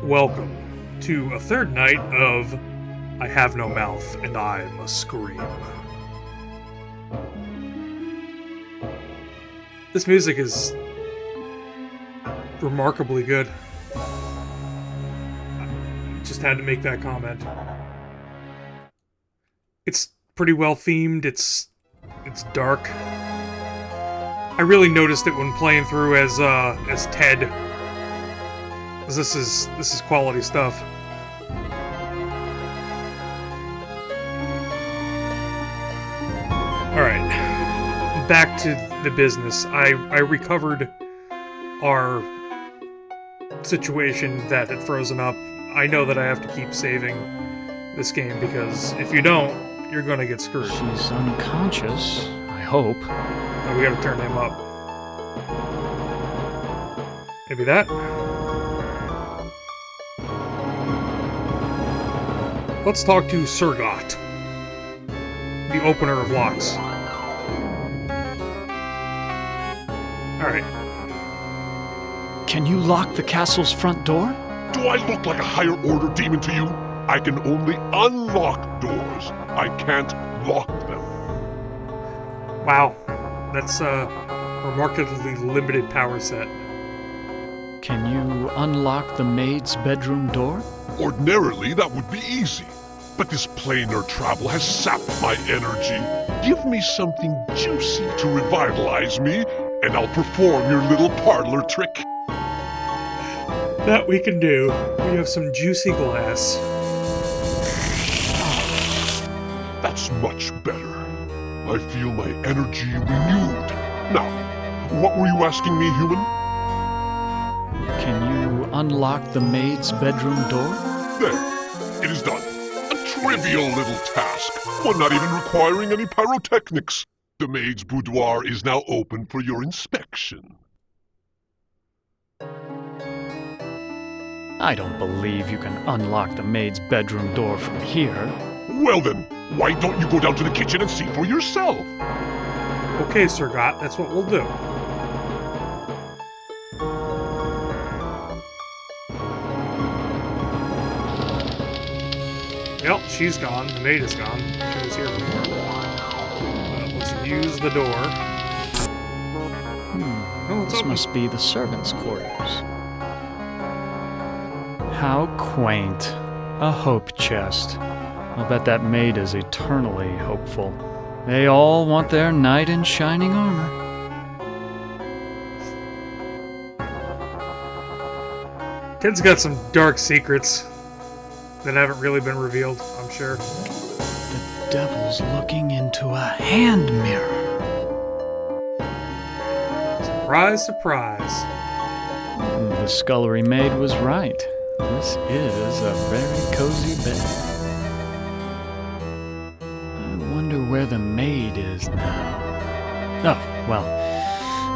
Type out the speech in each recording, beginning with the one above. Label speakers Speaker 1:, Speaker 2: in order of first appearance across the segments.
Speaker 1: Welcome to a third night of I Have No Mouth and I Must Scream. This music is remarkably good. I just had to make that comment. It's pretty well themed. It's It's dark. I really noticed it when playing through as Ted. This is quality stuff. Alright. Back to the business. I recovered our situation that had frozen up. I know that I have to keep saving this game because if you don't, you're gonna get screwed.
Speaker 2: She's unconscious, I hope.
Speaker 1: Oh, we gotta turn him up. Maybe that? Let's talk to Surgot, the opener of locks. Alright.
Speaker 2: Can you lock the castle's front door?
Speaker 3: Do I look like a higher order demon to you? I can only unlock doors. I can't lock them.
Speaker 1: Wow. That's a remarkably limited power set.
Speaker 2: Can you unlock the maid's bedroom door?
Speaker 3: Ordinarily, that would be easy. But this planar travel has sapped my energy. Give me something juicy to revitalize me, and I'll perform your little parlor trick.
Speaker 1: That we can do. We have some juicy glass.
Speaker 3: That's much better. I feel my energy renewed. Now, what were you asking me, human?
Speaker 2: Can you unlock the maid's bedroom door?
Speaker 3: There, it is done. A trivial little task, one not even requiring any pyrotechnics. The maid's boudoir is now open for your inspection.
Speaker 2: I don't believe you can unlock the maid's bedroom door from here.
Speaker 3: Well then, why don't you go down to the kitchen and see for yourself?
Speaker 1: Okay, Surgot, that's what we'll do. Yep, she's gone. The maid is gone. She was here before. Let's use the door. Oh, it's
Speaker 2: This
Speaker 1: open.
Speaker 2: must be the servants' quarters. How quaint. A hope chest. I'll bet that maid is eternally hopeful. They all want their knight in shining armor.
Speaker 1: Ted's got some dark secrets that haven't really been revealed, I'm sure.
Speaker 2: The devil's looking into a hand mirror.
Speaker 1: Surprise, surprise.
Speaker 2: The scullery maid was right. This is a very cozy bed. I wonder where the maid is now. Oh, well,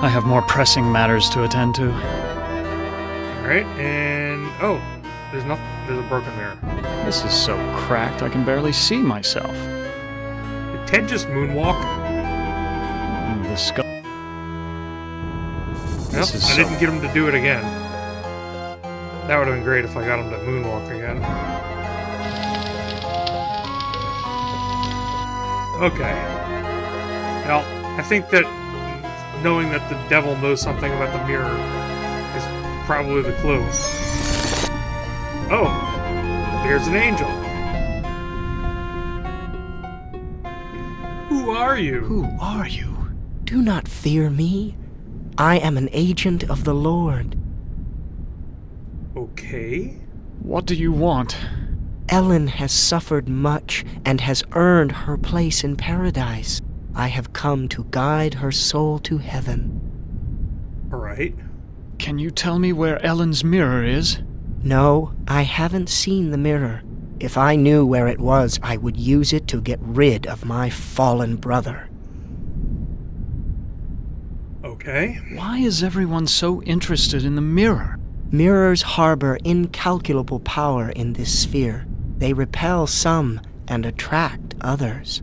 Speaker 2: I have more pressing matters to attend to.
Speaker 1: Alright, and... oh, there's nothing. There's a broken mirror.
Speaker 2: This is so cracked I can barely see myself.
Speaker 1: Did Ted just moonwalk?
Speaker 2: The skull.
Speaker 1: Nope,
Speaker 2: This is
Speaker 1: I
Speaker 2: so-
Speaker 1: didn't get him to do it again. That would have been great if I got him to moonwalk again. Okay. Well, I think that knowing that the devil knows something about the mirror is probably the clue. Oh, there's an angel. Who are you?
Speaker 2: Who are you?
Speaker 4: Do not fear me. I am an agent of the Lord.
Speaker 1: Okay.
Speaker 2: What do you want?
Speaker 4: Ellen has suffered much and has earned her place in paradise. I have come to guide her soul to heaven.
Speaker 1: Alright.
Speaker 2: Can you tell me where Ellen's mirror is?
Speaker 4: No, I haven't seen the mirror. If I knew where it was, I would use it to get rid of my fallen brother.
Speaker 1: Okay.
Speaker 2: Why is everyone so interested in the mirror?
Speaker 4: Mirrors harbor incalculable power in this sphere. They repel some and attract others.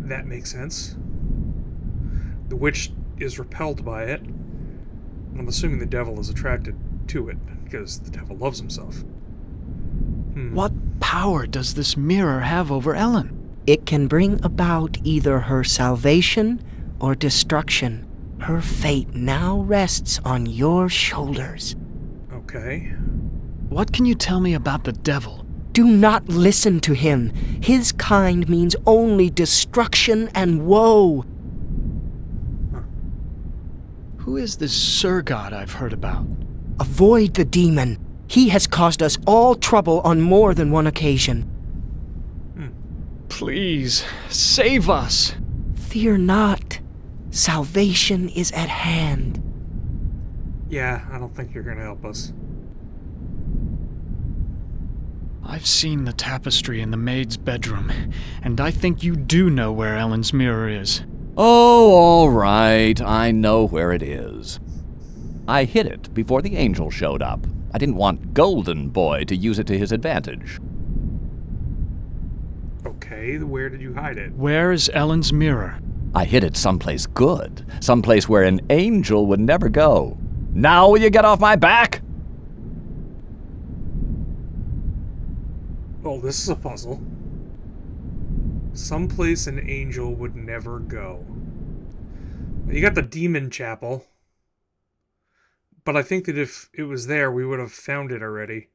Speaker 1: That makes sense. The witch is repelled by it. And I'm assuming the devil is attracted to it, because the devil loves himself.
Speaker 2: What power does this mirror have over Ellen?
Speaker 4: It can bring about either her salvation or destruction. Her fate now rests on your shoulders.
Speaker 1: Okay.
Speaker 2: What can you tell me about the devil?
Speaker 4: Do not listen to him. His kind means only destruction and woe.
Speaker 2: Who is this Sir God I've heard about?
Speaker 4: Avoid the demon. He has caused us all trouble on more than one occasion.
Speaker 2: Please, save us!
Speaker 4: Fear not. Salvation is at hand.
Speaker 1: Yeah, I don't think you're gonna help us.
Speaker 2: I've seen the tapestry in the maid's bedroom, and I think you do know where Ellen's mirror is.
Speaker 5: Oh, all right. I know where it is. I hid it before the angel showed up. I didn't want Golden Boy to use it to his advantage.
Speaker 1: Okay, where did you hide it?
Speaker 2: Where is Ellen's mirror?
Speaker 5: I hid it someplace good, someplace where an angel would never go. Now will you get off my back?
Speaker 1: Oh, this is a puzzle. Someplace an angel would never go. You got the demon chapel. But I think that if it was there, we would have found it already.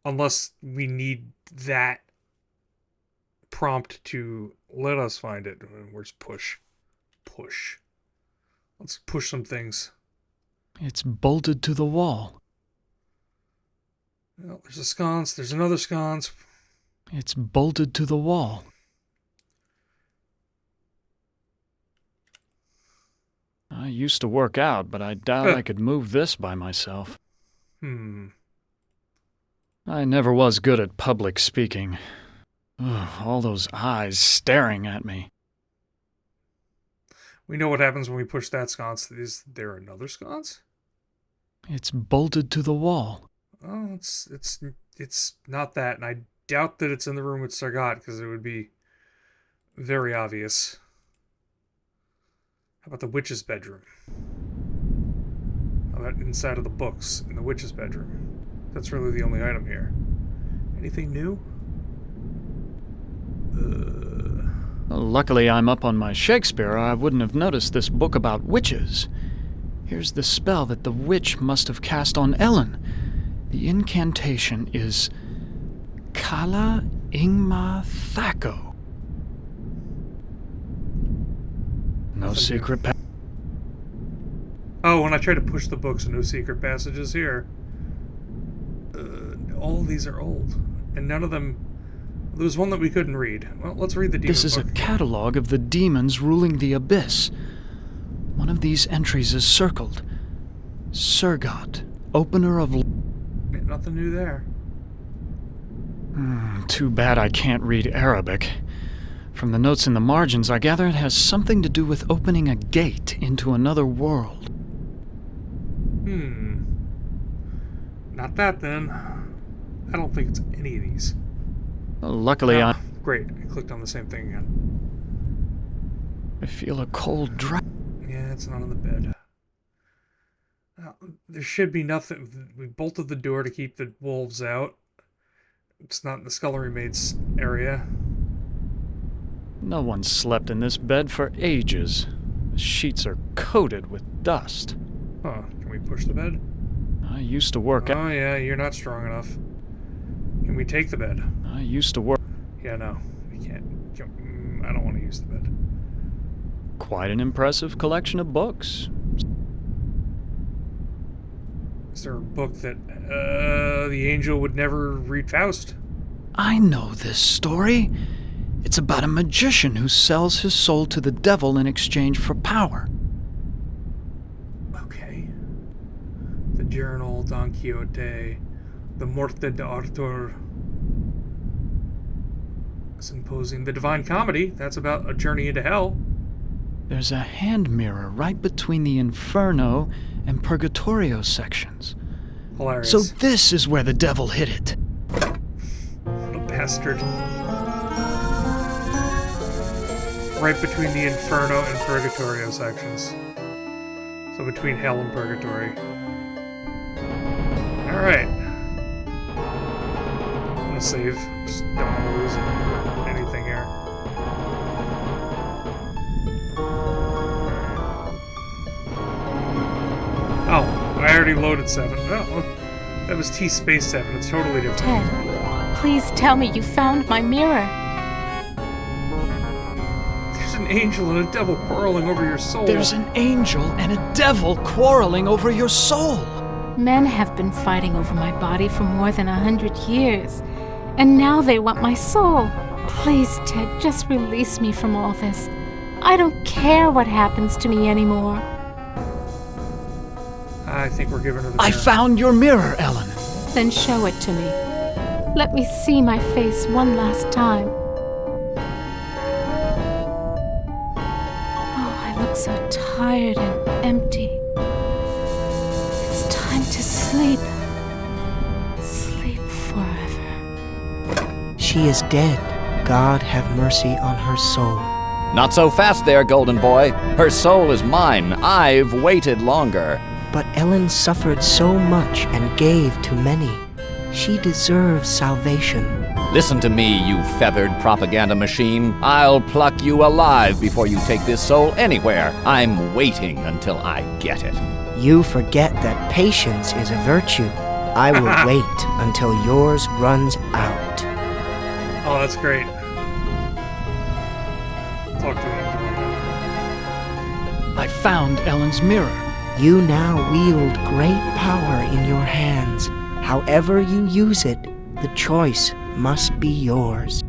Speaker 1: Unless we need that prompt to let us find it. Where's push? Push. Let's push some things.
Speaker 2: It's bolted to the wall.
Speaker 1: Well, there's a sconce. There's another sconce.
Speaker 2: It's bolted to the wall. I used to work out, but I doubt I could move this by myself. I never was good at public speaking. Ugh, all those eyes staring at me.
Speaker 1: We know what happens when we push that sconce. Is there another sconce?
Speaker 2: It's bolted to the wall.
Speaker 1: Oh, it's not that, and I doubt that it's in the room with Sargot, because it would be very obvious. How about the witch's bedroom? How about inside of the books in the witch's bedroom? That's really the only item here. Anything new?
Speaker 2: Well, luckily I'm up on my Shakespeare, or I wouldn't have noticed this book about witches. Here's the spell that the witch must have cast on Ellen. The incantation is Kala Ingma Thako. No secret passage.
Speaker 1: Oh, when I try to push the books, no secret passages here. All of these are old, and none of them. There was one that we couldn't read. Well, let's read the demon
Speaker 2: This is a
Speaker 1: book.
Speaker 2: catalog of the demons ruling the abyss. One of these entries is circled. Surgot, opener of...
Speaker 1: Nothing new there.
Speaker 2: Too bad I can't read Arabic. From the notes in the margins, I gather it has something to do with opening a gate into another world.
Speaker 1: Not that, then. I don't think it's any of these.
Speaker 2: Well, luckily,
Speaker 1: Great, I clicked on the same thing again.
Speaker 2: I feel a cold draft.
Speaker 1: Yeah, it's not on the bed. There should be nothing. We bolted the door to keep the wolves out. It's not in the scullery maid's area.
Speaker 2: No one slept in this bed for ages. The sheets are coated with dust.
Speaker 1: Huh, can we push the bed?
Speaker 2: I used to work out.
Speaker 1: Oh yeah, you're not strong enough. Can we take the bed?
Speaker 2: I used to work.
Speaker 1: Yeah, no, we can't. I don't want to use the bed.
Speaker 2: Quite an impressive collection of books.
Speaker 1: Is there a book that the angel would never read Faust?
Speaker 2: I know this story. It's about a magician who sells his soul to the devil in exchange for power.
Speaker 1: Okay. The Journal, Don Quixote, the Morte d'Arthur, Symposium, the Divine Comedy. That's about a journey into hell.
Speaker 2: There's a hand mirror right between the Inferno and Purgatorio sections.
Speaker 1: Hilarious.
Speaker 2: So this is where the devil hid it.
Speaker 1: What a bastard. Right between the Inferno and Purgatorio sections. So between hell and purgatory. Alright. I'm gonna save. Just don't want to lose anything here. Oh, I already loaded 7. Oh, well, that was T-Space 7. It's totally different.
Speaker 6: Ted, Please tell me you found my mirror.
Speaker 1: There's an angel and a devil quarreling over your soul.
Speaker 2: There's an angel and a devil quarreling over your soul.
Speaker 6: Men have been fighting over my body for more than 100 years, and now they want my soul. Please, Ted, just release me from all this. I don't care what happens to me anymore.
Speaker 1: I think we're giving her the
Speaker 2: I
Speaker 1: mirror.
Speaker 2: found your mirror, Ellen.
Speaker 6: Then show it to me. Let me see my face one last time. Oh, I look so tired and empty. It's time to sleep. Sleep forever.
Speaker 4: She is dead. God have mercy on her soul.
Speaker 5: Not so fast there, Golden Boy. Her soul is mine. I've waited longer.
Speaker 4: But Ellen suffered so much and gave to many. She deserves salvation.
Speaker 5: Listen to me, you feathered propaganda machine. I'll pluck you alive before you take this soul anywhere. I'm waiting until I get it.
Speaker 4: You forget that patience is a virtue. I will wait until yours runs out.
Speaker 1: Oh, that's great. Talk to the angel again.
Speaker 2: I found Ellen's mirror.
Speaker 4: You now wield great power in your hands. However you use it, the choice must be yours.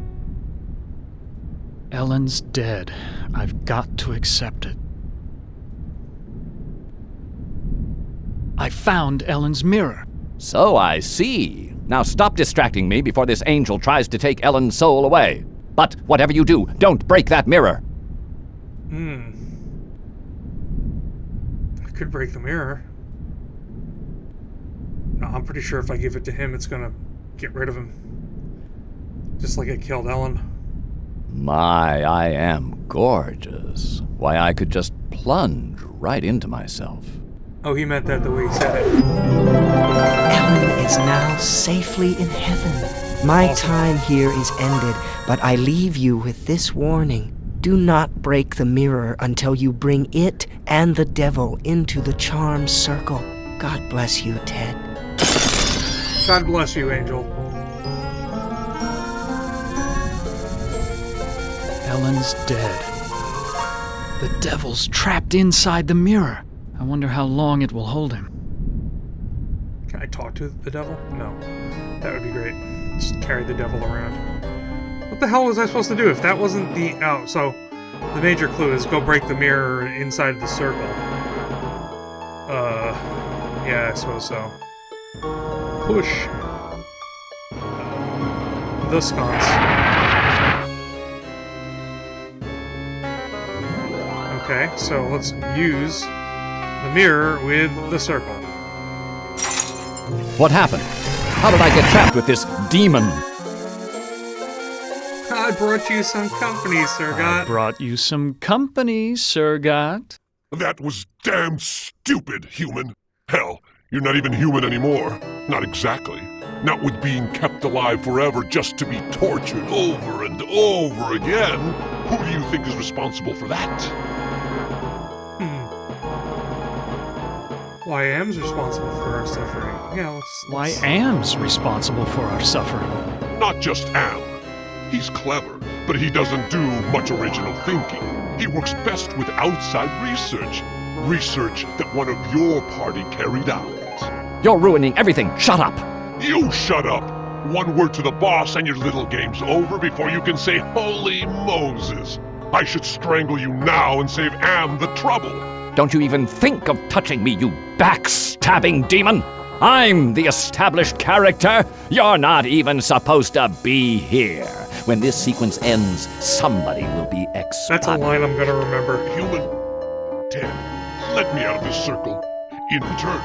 Speaker 2: Ellen's dead. I've got to accept it. I found Ellen's mirror.
Speaker 5: So I see. Now stop distracting me before this angel tries to take Ellen's soul away. But whatever you do, don't break that mirror.
Speaker 1: I could break the mirror. No, I'm pretty sure if I give it to him, it's gonna get rid of him. Just like it killed Ellen.
Speaker 5: My, I am gorgeous. Why, I could just plunge right into myself.
Speaker 1: Oh, he meant that the way he said it.
Speaker 4: Ellen is now safely in heaven. My time here is ended, but I leave you with this warning. Do not break the mirror until you bring it and the devil into the charmed circle. God bless you, Ted.
Speaker 1: God bless you, Angel.
Speaker 2: Ellen's dead. The devil's trapped inside the mirror. I wonder how long it will hold him.
Speaker 1: Can I talk to the devil? No. That would be great. Just carry the devil around. What the hell was I supposed to do if that wasn't the... Oh, so the major clue is go break the mirror inside the circle. Yeah, I suppose so. Push. The sconce. Okay, so let's use the mirror with the circle.
Speaker 5: What happened? How did I get trapped with this demon?
Speaker 1: I brought you some company, Sir
Speaker 2: I
Speaker 1: God.
Speaker 2: brought you some company, Sir Got.
Speaker 3: That was damn stupid, human. Hell, you're not even human anymore. Not exactly. Not with being kept alive forever just to be tortured over and over again. Who do you think is responsible for that?
Speaker 1: YM's responsible for our suffering. Yeah, let's...
Speaker 2: YM's responsible for our suffering.
Speaker 3: Not just Am. He's clever, but he doesn't do much original thinking. He works best with outside research. Research that one of your party carried out.
Speaker 5: You're ruining everything. Shut up.
Speaker 3: You shut up! One word to the boss and your little game's over before you can say Holy Moses! I should strangle you now and save Am the trouble!
Speaker 5: Don't you even think of touching me, you backstabbing demon! I'm the established character. You're not even supposed to be here. When this sequence ends, somebody will be
Speaker 1: That's a
Speaker 5: expunged.
Speaker 1: line I'm gonna remember.
Speaker 3: Human, Ted, let me out of this circle. In return,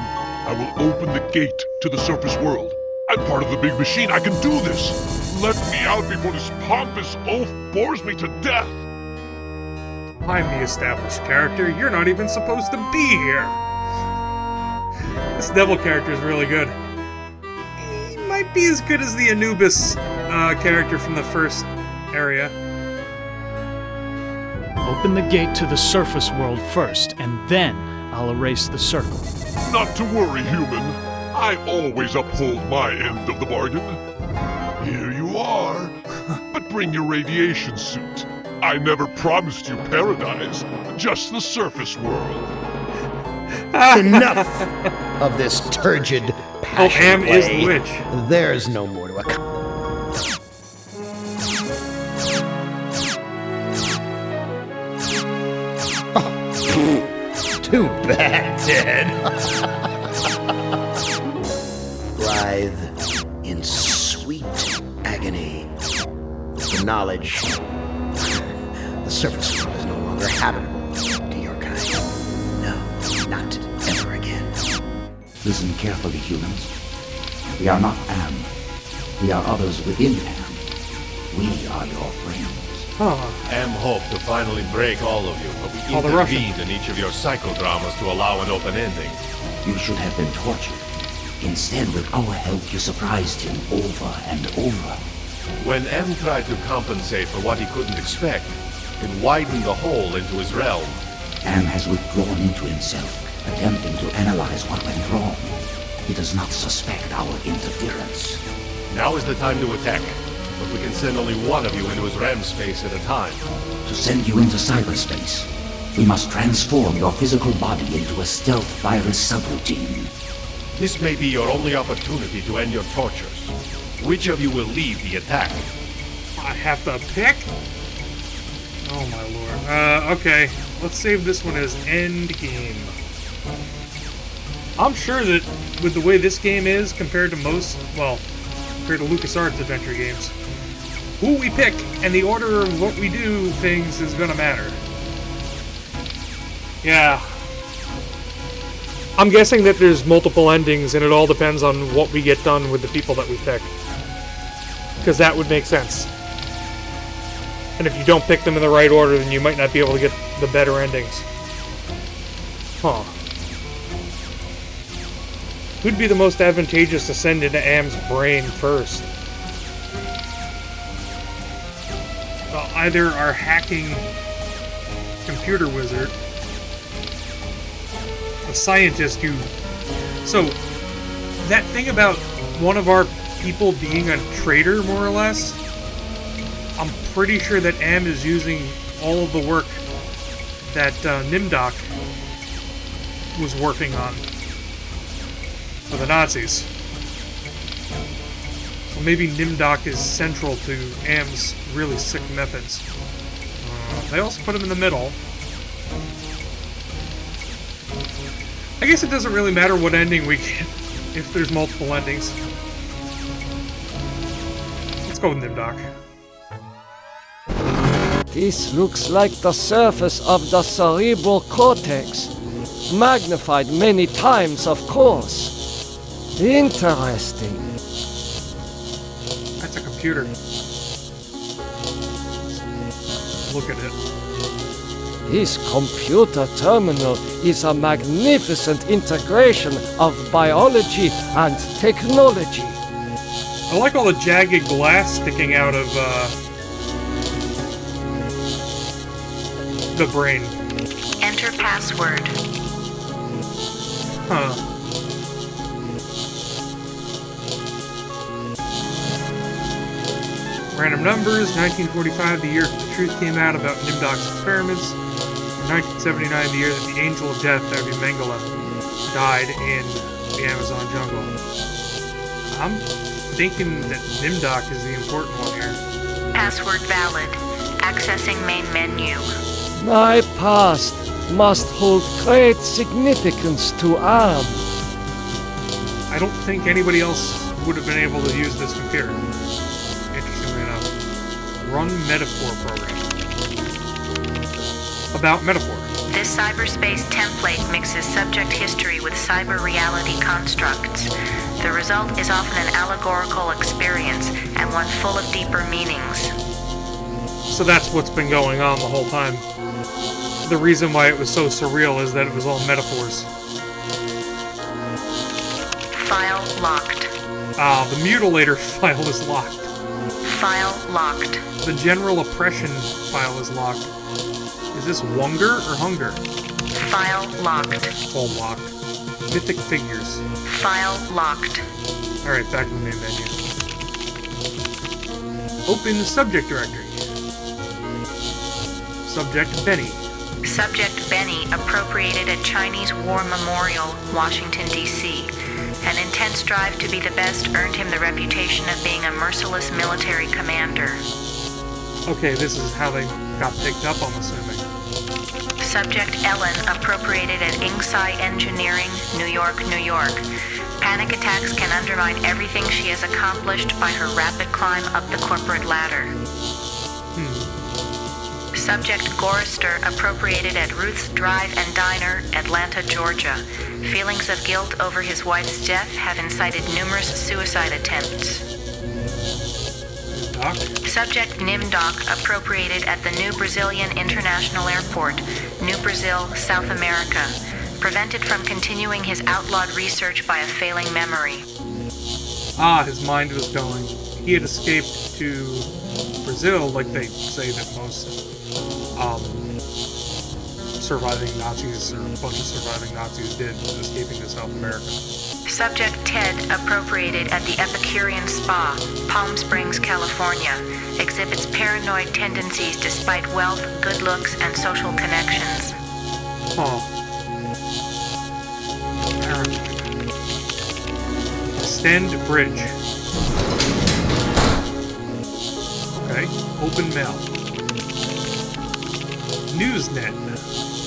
Speaker 3: I will open the gate to the surface world. I'm part of the big machine. I can do this. Let me out before this pompous oaf bores me to death.
Speaker 1: I'm the established character. You're not even supposed to be here. This devil character is really good. He might be as good as the Anubis character from the first area.
Speaker 2: Open the gate to the surface world first, and then I'll erase the circle.
Speaker 3: Not to worry, human. I always uphold my end of the bargain. Here you bring your radiation suit. I never promised you paradise, just the surface world.
Speaker 7: Enough of this turgid
Speaker 1: Oh,
Speaker 7: passion
Speaker 1: Am
Speaker 7: play.
Speaker 1: is the witch.
Speaker 7: There's no more to accomplish. Too bad, Ted. Writhe in sweet agony. The knowledge the surface world is no longer habitable to your kind. No, not ever again.
Speaker 8: Listen carefully, humans. We are not Am. We are others within Am. We are your friends.
Speaker 9: Am hoped to finally break all of you, but we
Speaker 1: Oh, the Russian.
Speaker 9: intervened in each of your psychodramas to allow an open ending.
Speaker 8: You should have been tortured. Instead, with our help, you surprised him over and over.
Speaker 9: When M tried to compensate for what he couldn't expect, it widened the hole into his realm.
Speaker 8: Am has withdrawn into himself, attempting to analyze what went wrong. He does not suspect our interference.
Speaker 9: Now is the time to attack, but we can send only one of you into his RAM space at a time.
Speaker 8: To send you into cyberspace, we must transform your physical body into a stealth virus subroutine.
Speaker 9: This may be your only opportunity to end your tortures. Which of you will lead the attack?
Speaker 1: I have to pick? Oh my lord. Okay. Let's save this one as end game. I'm sure that with the way this game is compared to most, well, compared to LucasArts adventure games, who we pick and the order of what we do things is gonna matter. Yeah. I'm guessing that there's multiple endings and it all depends on what we get done with the people that we pick. Because that would make sense. And if you don't pick them in the right order, then you might not be able to get the better endings. Huh. Who'd be the most advantageous to send into Am's brain first? Well, either our hacking computer wizard, a scientist who... So, that thing about one of our people being a traitor, more or less, I'm pretty sure that Am is using all of the work that Nimdok was working on for the Nazis. So maybe Nimdok is central to Am's really sick methods. They also put him in the middle. I guess it doesn't really matter what ending we get if there's multiple endings. Let's go with Nimdok.
Speaker 10: This looks like the surface of the cerebral cortex. Magnified many times, of course. Interesting.
Speaker 1: That's a computer. Look at it.
Speaker 10: This computer terminal is a magnificent integration of biology and technology.
Speaker 1: I like all the jagged glass sticking out of the brain.
Speaker 11: Enter password.
Speaker 1: Huh. Random numbers, 1945, the year the truth came out about Nimdok's experiments. 1979, the year that the Angel of Death, that would be Mengele, died in the Amazon jungle. I'm thinking that Nimdok is the important one here.
Speaker 11: Password valid. Accessing main menu.
Speaker 10: My past must hold great significance to Am.
Speaker 1: I don't think anybody else would have been able to use this computer. Interestingly enough. Run Metaphor program. About Metaphor.
Speaker 11: This cyberspace template mixes subject history with cyber reality constructs. The result is often an allegorical experience and one full of deeper meanings.
Speaker 1: So that's what's been going on the whole time. The reason why it was so surreal is that it was all metaphors.
Speaker 11: File locked.
Speaker 1: The mutilator file is locked.
Speaker 11: File locked.
Speaker 1: The general oppression file is locked. Is this Wunger or Hunger?
Speaker 11: File locked.
Speaker 1: It's all locked. Mythic figures.
Speaker 11: File locked.
Speaker 1: Alright, back to the main menu. Open the subject directory. Subject Benny.
Speaker 11: Subject Benny appropriated a Chinese War Memorial, Washington, D.C. An intense drive to be the best earned him the reputation of being a merciless military commander.
Speaker 1: Okay, this is how they got picked up, I'm assuming.
Speaker 11: Subject Ellen appropriated at Inksai Engineering, New York, New York. Panic attacks can undermine everything she has accomplished by her rapid climb up the corporate ladder. Subject Gorister appropriated at Ruth's Drive and Diner, Atlanta, Georgia. Feelings of guilt over his wife's death have incited numerous suicide attempts.
Speaker 1: Doc?
Speaker 11: Subject Nimdoc appropriated at the New Brazilian International Airport, New Brazil, South America. Prevented from continuing his outlawed research by a failing memory.
Speaker 1: Ah, his mind was going. He had escaped to Brazil, like they say that most surviving Nazis, or a bunch of surviving Nazis did, escaping to South America.
Speaker 11: Subject Ted appropriated at the Epicurean Spa, Palm Springs, California. Exhibits paranoid tendencies despite wealth, good looks, and social connections.
Speaker 1: Huh. Paranoid. Extend bridge. Okay. Open mail. Newsnet.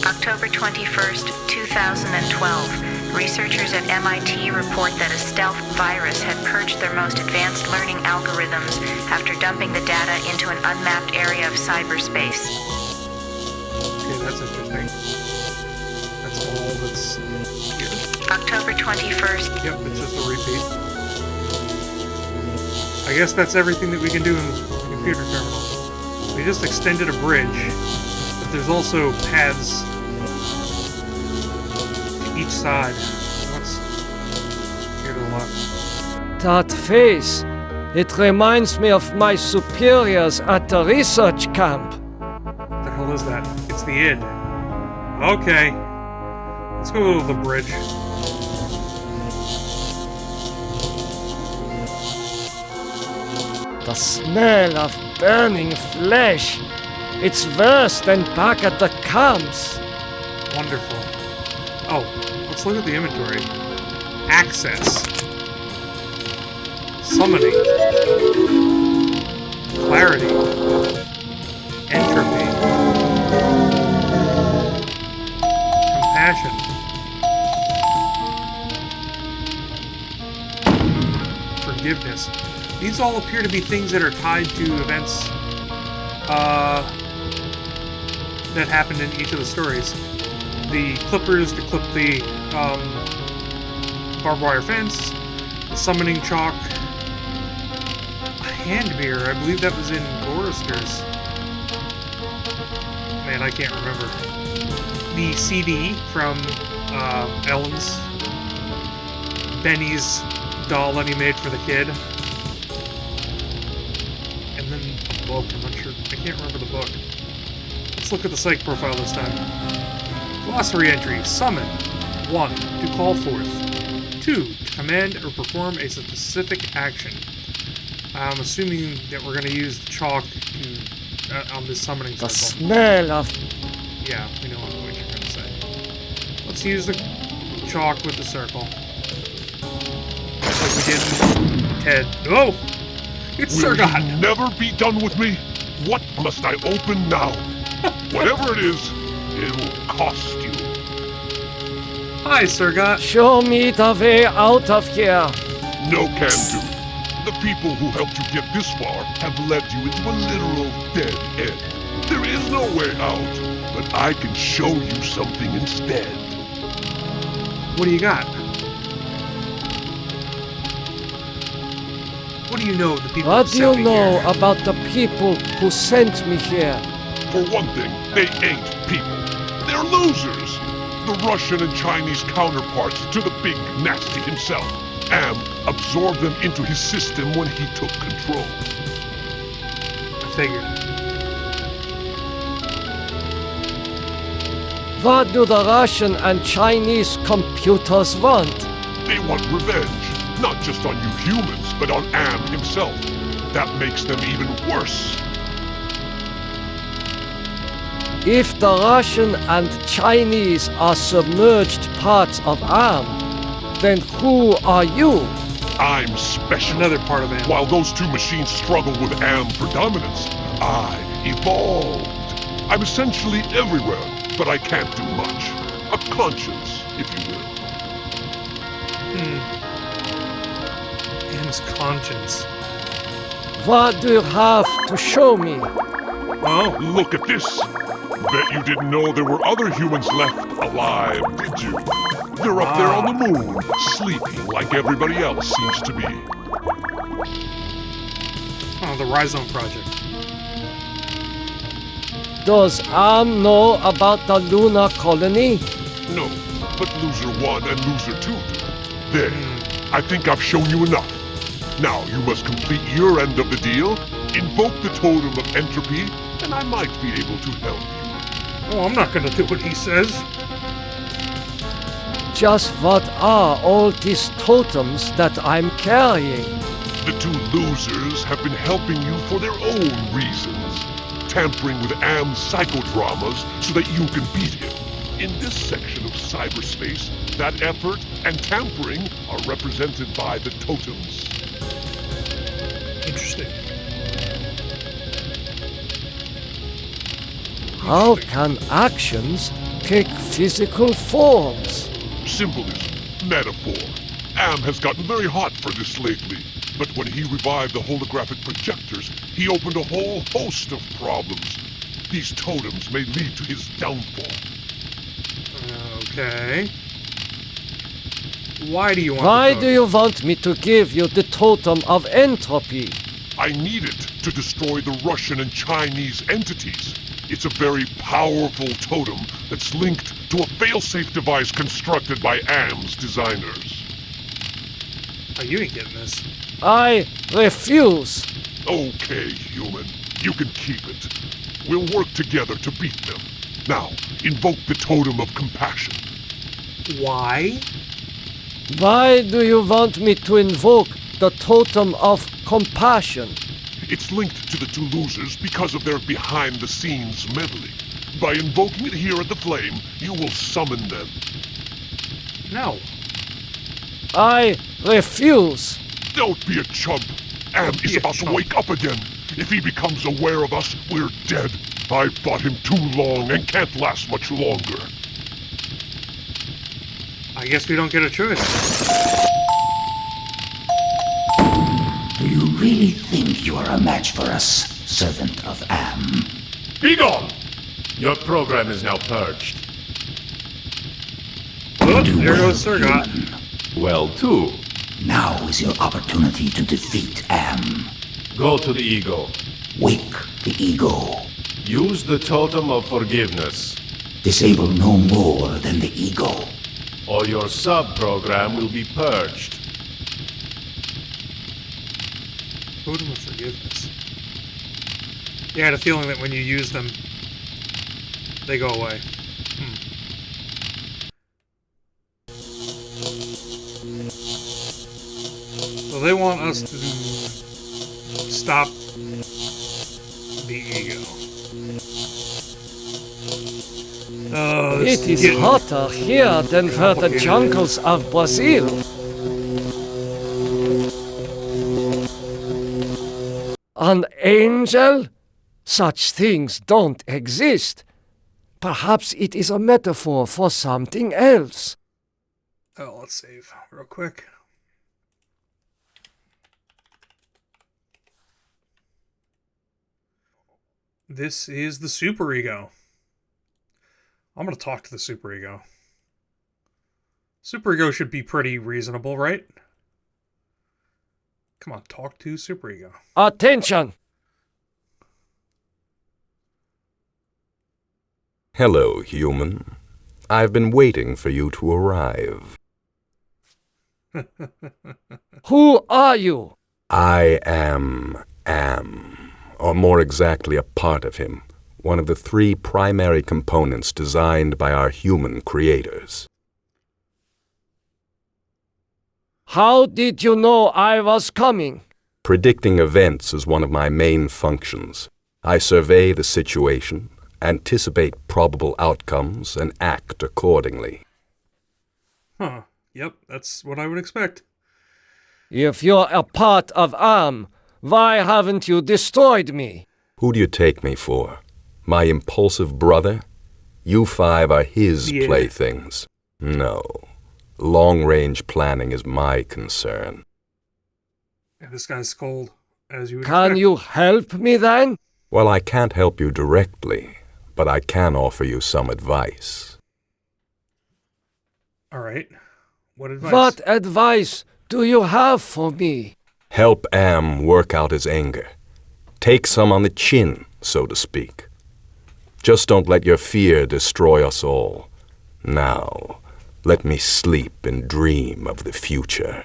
Speaker 11: October 21st, 2012. Researchers at MIT report that a stealth virus had purged their most advanced learning algorithms after dumping the data into an unmapped area of cyberspace.
Speaker 1: Okay, that's interesting. That's all that's here.
Speaker 11: October 21st.
Speaker 1: Yep, it's just a repeat. I guess that's everything that we can do in the computer terminal. We just extended a bridge, but there's also paths to each side. What's here to the left?
Speaker 10: That face, it reminds me of my superiors at the research camp.
Speaker 1: What the hell is that? It's the id. Okay. Let's go to the bridge.
Speaker 10: The smell of burning flesh. It's worse than back at the camps.
Speaker 1: Wonderful. Oh, let's look at the inventory. Access. Summoning. Clarity. Entropy. Compassion. Forgiveness. These all appear to be things that are tied to events that happened in each of the stories. The clippers to clip the barbed wire fence, the summoning chalk, a hand mirror. I believe that was in Gorister's. Man, I can't remember. The CD from Ellen's, Benny's doll that he made for the kid. And then a book, I'm not sure, I can't remember the book. Let's look at the psych profile this time. Glossary entry, summon. 1, to call forth. 2, to command or perform a specific action. I'm assuming that we're going to use the chalk to, on this summoning circle.
Speaker 10: The smell of...
Speaker 1: Yeah, we know what you're going to say. Let's use the chalk with the circle. Just like we did with Ted. Oh! It's
Speaker 3: Will
Speaker 1: Sergot!
Speaker 3: you never be done with me? What must I open now? Whatever it is, it'll cost you.
Speaker 1: Hi, Sergot.
Speaker 10: Show me the way out of here.
Speaker 3: No can do. The people who helped you get this far have led you into a literal dead end. There is no way out, but I can show you something instead.
Speaker 1: What do you got? What do you know of the people
Speaker 10: What
Speaker 1: who
Speaker 10: do you
Speaker 1: sent me
Speaker 10: know
Speaker 1: here?
Speaker 10: about the people who sent me here?
Speaker 3: For one thing, they ain't people. They're losers. The Russian and Chinese counterparts to the big nasty himself. Am absorbed them into his system when he took control.
Speaker 1: I figured.
Speaker 10: What do the Russian and Chinese computers want?
Speaker 3: They want revenge, not just on you humans, but on Am himself. That makes them even worse.
Speaker 10: If the Russian and Chinese are submerged parts of AM, then who are you?
Speaker 3: I'm special.
Speaker 1: Another part of AM.
Speaker 3: While those two machines struggle with AM for dominance, I evolved. I'm essentially everywhere, but I can't do much. A conscience, if you will.
Speaker 1: AM's conscience.
Speaker 10: What do you have to show me?
Speaker 1: Oh,
Speaker 3: Look at this. Bet you didn't know there were other humans left alive, did you? They're up there on the moon, sleeping like everybody else seems to be.
Speaker 1: oh, the Rhizome Project.
Speaker 10: Does AM know about the lunar colony?
Speaker 3: No, but Loser 1 and Loser 2 do. There, I think I've shown you enough. Now you must complete your end of the deal, invoke the Totem of Entropy, and I might be able to help you.
Speaker 1: Oh, I'm not gonna do what he says.
Speaker 10: Just what are all these totems that I'm carrying?
Speaker 3: The two losers have been helping you for their own reasons, tampering with Am's psychodramas so that you can beat him. In this section of cyberspace, that effort and tampering are represented by the totems.
Speaker 1: Interesting.
Speaker 10: How can actions take physical forms?
Speaker 3: Symbolism, metaphor. Am has gotten very hot for this lately, but when he revived the holographic projectors, he opened a whole host of problems. These totems may lead to his downfall.
Speaker 1: Okay. Why do you want
Speaker 10: Why
Speaker 1: the
Speaker 10: do you want me to give you the Totem of Entropy?
Speaker 3: I need it to destroy the Russian and Chinese entities. It's a very powerful totem that's linked to a failsafe device constructed by AM's designers.
Speaker 1: Oh, you ain't getting this.
Speaker 10: I refuse.
Speaker 3: Okay, human. You can keep it. We'll work together to beat them. Now, invoke the Totem of Compassion.
Speaker 1: Why?
Speaker 10: Why do you want me to invoke the Totem of Compassion?
Speaker 3: It's linked to the two losers because of their behind-the-scenes meddling. By invoking it here at the Flame, you will summon them.
Speaker 1: No.
Speaker 10: I refuse.
Speaker 3: Don't be a chump. Am is about to wake up again. If he becomes aware of us, we're dead. I've fought him too long and can't last much longer.
Speaker 1: I guess we don't get a choice.
Speaker 8: Do you really think you are a match for us, servant of Am?
Speaker 9: Be gone! Your program is now purged.
Speaker 1: Oh,
Speaker 8: Do
Speaker 1: there
Speaker 8: well,
Speaker 1: goes Surgot.
Speaker 8: human.
Speaker 9: Well, too.
Speaker 8: Now is your opportunity to defeat Am.
Speaker 9: Go to the ego.
Speaker 8: Wake the ego.
Speaker 9: Use the Totem of Forgiveness,
Speaker 8: Disable no more than the ego.
Speaker 9: or your sub-program will be purged.
Speaker 1: Totem of Forgiveness. Yeah, I had a feeling that when you use them, they go away. So they want us to stop the ego. Oh, this
Speaker 10: It is
Speaker 1: getting
Speaker 10: hotter here than for the jungles of Brazil. An angel? Such things don't exist. Perhaps it is a metaphor for something else.
Speaker 1: Oh, let's save real quick. This is the superego. I'm going to talk to the superego. Superego should be pretty reasonable, right? Come on, talk to superego.
Speaker 10: Attention!
Speaker 12: Hello, human. I've been waiting for you to arrive.
Speaker 10: Who are you?
Speaker 12: I am Am, or more exactly a part of him, one of the three primary components designed by our human creators.
Speaker 10: How did you know I was coming?
Speaker 12: Predicting events is one of my main functions. I survey the situation, anticipate probable outcomes, and act accordingly.
Speaker 1: Huh. Yep, that's what I would expect.
Speaker 10: If you're a part of AM, why haven't you destroyed me?
Speaker 12: Who do you take me for? My impulsive brother? You five are his playthings. No. Long-range planning is my concern.
Speaker 1: Yeah, this guy's cold, as you would
Speaker 10: Can
Speaker 1: expect.
Speaker 10: you help me then?
Speaker 12: Well, I can't help you directly, but I can offer you some advice.
Speaker 1: All right. What advice?
Speaker 10: What advice do you have for me?
Speaker 12: Help Am work out his anger. Take some on the chin, so to speak. Just don't let your fear destroy us all. Now, let me sleep and dream of the future.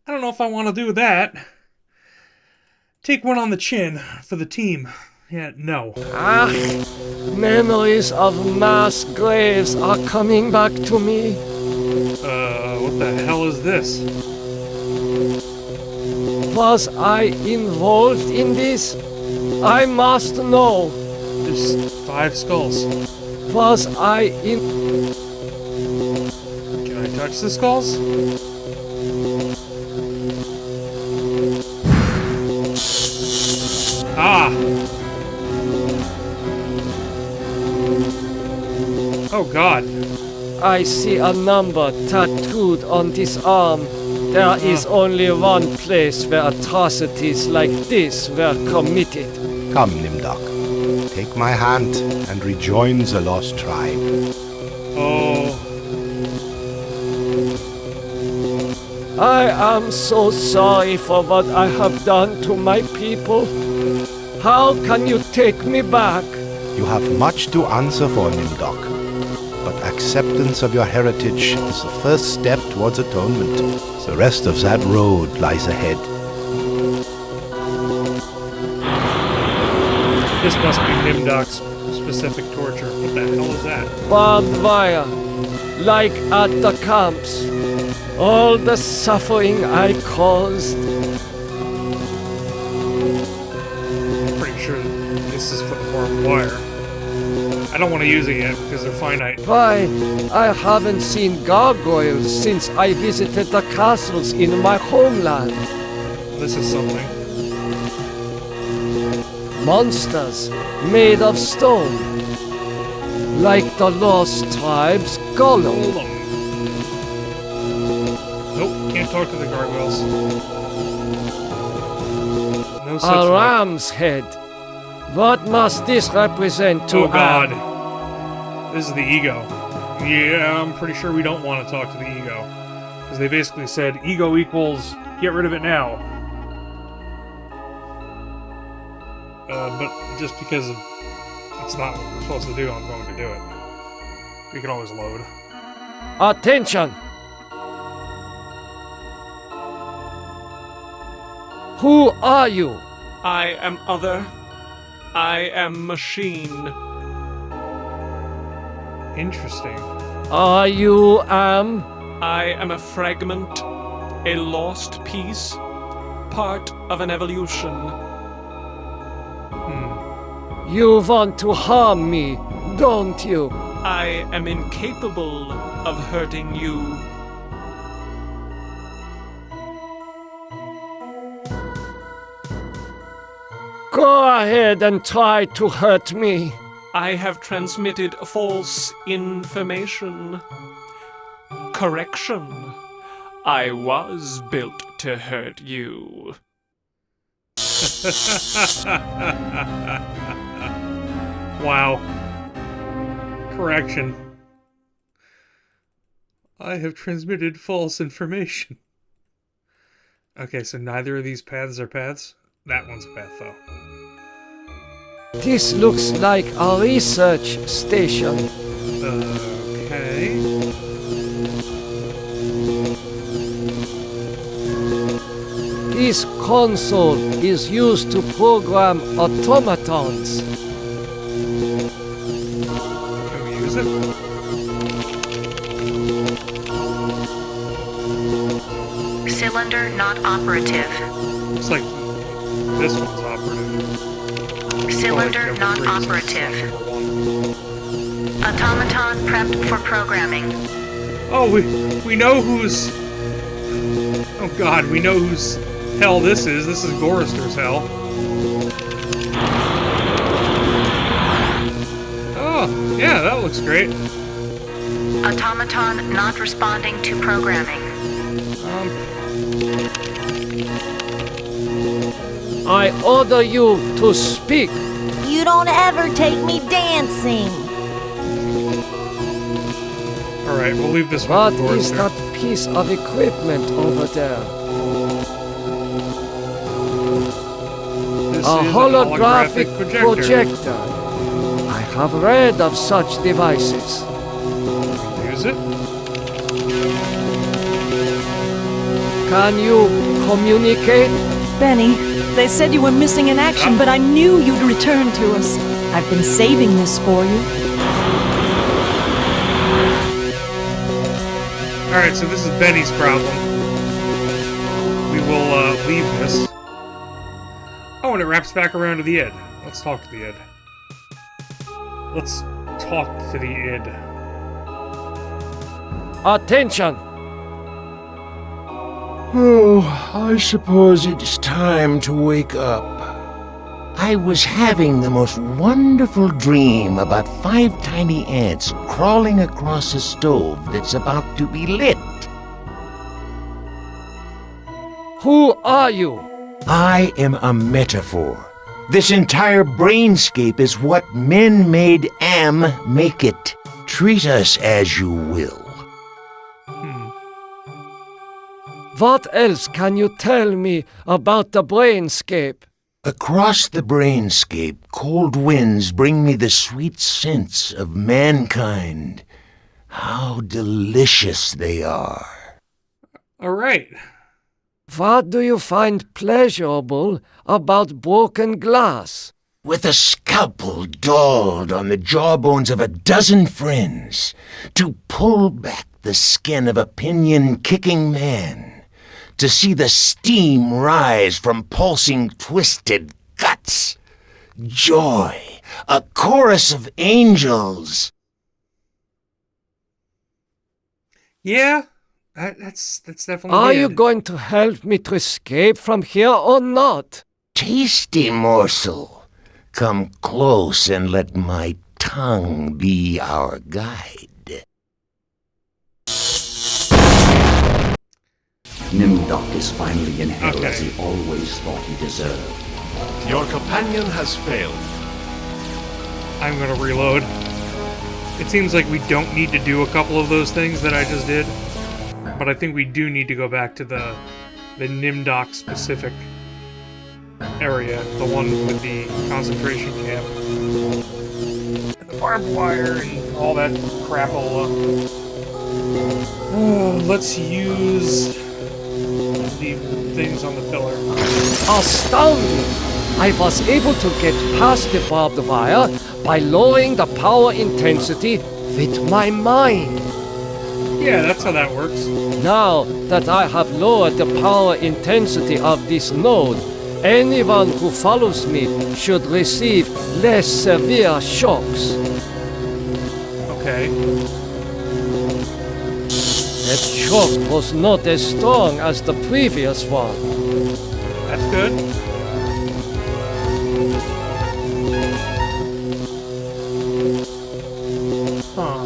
Speaker 1: I don't know if I want to do that. Take one on the chin for the team. Yeah, no.
Speaker 10: Memories of mass graves are coming back to me.
Speaker 1: What the hell is this?
Speaker 10: Was I involved in this? I must know.
Speaker 1: There's 5 skulls.
Speaker 10: Was I in...
Speaker 1: Can I touch the skulls? Ah! Oh god.
Speaker 10: I see a number tattooed on this arm. There is only one place where atrocities like this were committed.
Speaker 13: Come, Nimdok. Take my hand and rejoin the lost tribe.
Speaker 1: Oh.
Speaker 10: I am so sorry for what I have done to my people. How can you take me back?
Speaker 13: You have much to answer for, Nimdok. But acceptance of your heritage is the first step towards atonement. The rest of that road lies ahead.
Speaker 1: This must be Nimdok's specific torture. What the hell is that?
Speaker 10: Barbed wire, like at the camps. All the suffering I caused.
Speaker 1: Pretty sure this is for the barbed wire. I don't want to use it yet because they're finite.
Speaker 10: Why, I haven't seen gargoyles since I visited the castles in my homeland.
Speaker 1: This is something.
Speaker 10: Monsters made of stone. Like the lost tribe's golem.
Speaker 1: Nope, can't talk to the gargoyles. No such
Speaker 10: A
Speaker 1: luck.
Speaker 10: ram's head. What must this represent to
Speaker 1: Oh god.
Speaker 10: Am?
Speaker 1: This is the ego. Yeah, I'm pretty sure we don't want to talk to the ego. Because they basically said, ego equals, get rid of it now. But just because it's not what we're supposed to do, I'm going to do it. We can always load.
Speaker 10: Attention! Who are you?
Speaker 14: I am other. I am machine.
Speaker 1: Interesting.
Speaker 10: Are you Am?
Speaker 14: I am a fragment, a lost piece, part of an evolution.
Speaker 10: You want to harm me, don't you?
Speaker 14: I am incapable of hurting you.
Speaker 10: Go ahead and try to hurt me.
Speaker 14: I have transmitted false information. Correction. I was built to hurt you.
Speaker 1: Wow. Correction. I have transmitted false information. Okay, so neither of these paths are paths? That one's a path, though.
Speaker 10: This looks like a research station.
Speaker 1: Okay.
Speaker 10: This console is used to program automatons.
Speaker 1: Can we use it?
Speaker 11: Cylinder not operative.
Speaker 1: Looks like this one's operative.
Speaker 11: Cylinder not operative. Automaton prepped for programming.
Speaker 1: Oh, we know who's... Oh god, we know whose hell this is. This is Gorister's hell. Oh, yeah, that looks great.
Speaker 11: Automaton not responding to programming.
Speaker 10: I order you to speak.
Speaker 15: You don't ever take me dancing.
Speaker 1: Alright, we'll leave this
Speaker 10: What
Speaker 1: one. What
Speaker 10: is that piece of equipment over there?
Speaker 1: This
Speaker 10: A
Speaker 1: is
Speaker 10: holographic
Speaker 1: an
Speaker 10: projector. I have read of such devices.
Speaker 1: Use it.
Speaker 10: Can you communicate?
Speaker 16: Benny, they said you were missing in action, but I knew you'd return to us. I've been saving this for you.
Speaker 1: Alright, so this is Benny's problem. We will leave this. Oh, and it wraps back around to the id. Let's talk to the id. Let's talk to the id.
Speaker 10: Attention!
Speaker 17: Oh, I suppose it's time to wake up. I was having the most wonderful dream about 5 tiny ants crawling across a stove that's about to be lit.
Speaker 10: Who are you?
Speaker 17: I am a metaphor. This entire brainscape is what men made Am make it. Treat us as you will.
Speaker 10: What else can you tell me about the brainscape?
Speaker 17: Across the brainscape, cold winds bring me the sweet scents of mankind. How delicious they are.
Speaker 1: All right.
Speaker 10: What do you find pleasurable about broken glass?
Speaker 17: With a scalpel dulled on the jawbones of a dozen friends, to pull back the skin of a pinion-kicking man, to see the steam rise from pulsing, twisted guts. Joy, a chorus of angels.
Speaker 1: Yeah, that's definitely.
Speaker 10: Are you going to help me to escape from here or not?
Speaker 17: Tasty morsel. Come close and let my tongue be our guide.
Speaker 8: Nimdok is finally in hell as he always thought he deserved.
Speaker 9: Your companion has failed.
Speaker 1: I'm gonna reload. It seems like we don't need to do a couple of those things that I just did, but I think we do need to go back to the Nimdok specific area, the one with the concentration camp, and the barbed wire and all that crapola. Let's use the things on the pillar.
Speaker 10: Astounding! I was able to get past the barbed wire by lowering the power intensity with my mind.
Speaker 1: Yeah, that's how that works.
Speaker 10: Now that I have lowered the power intensity of this node, anyone who follows me should receive less severe shocks.
Speaker 1: Okay.
Speaker 10: That shock was not as strong as the previous one.
Speaker 1: That's good. Huh.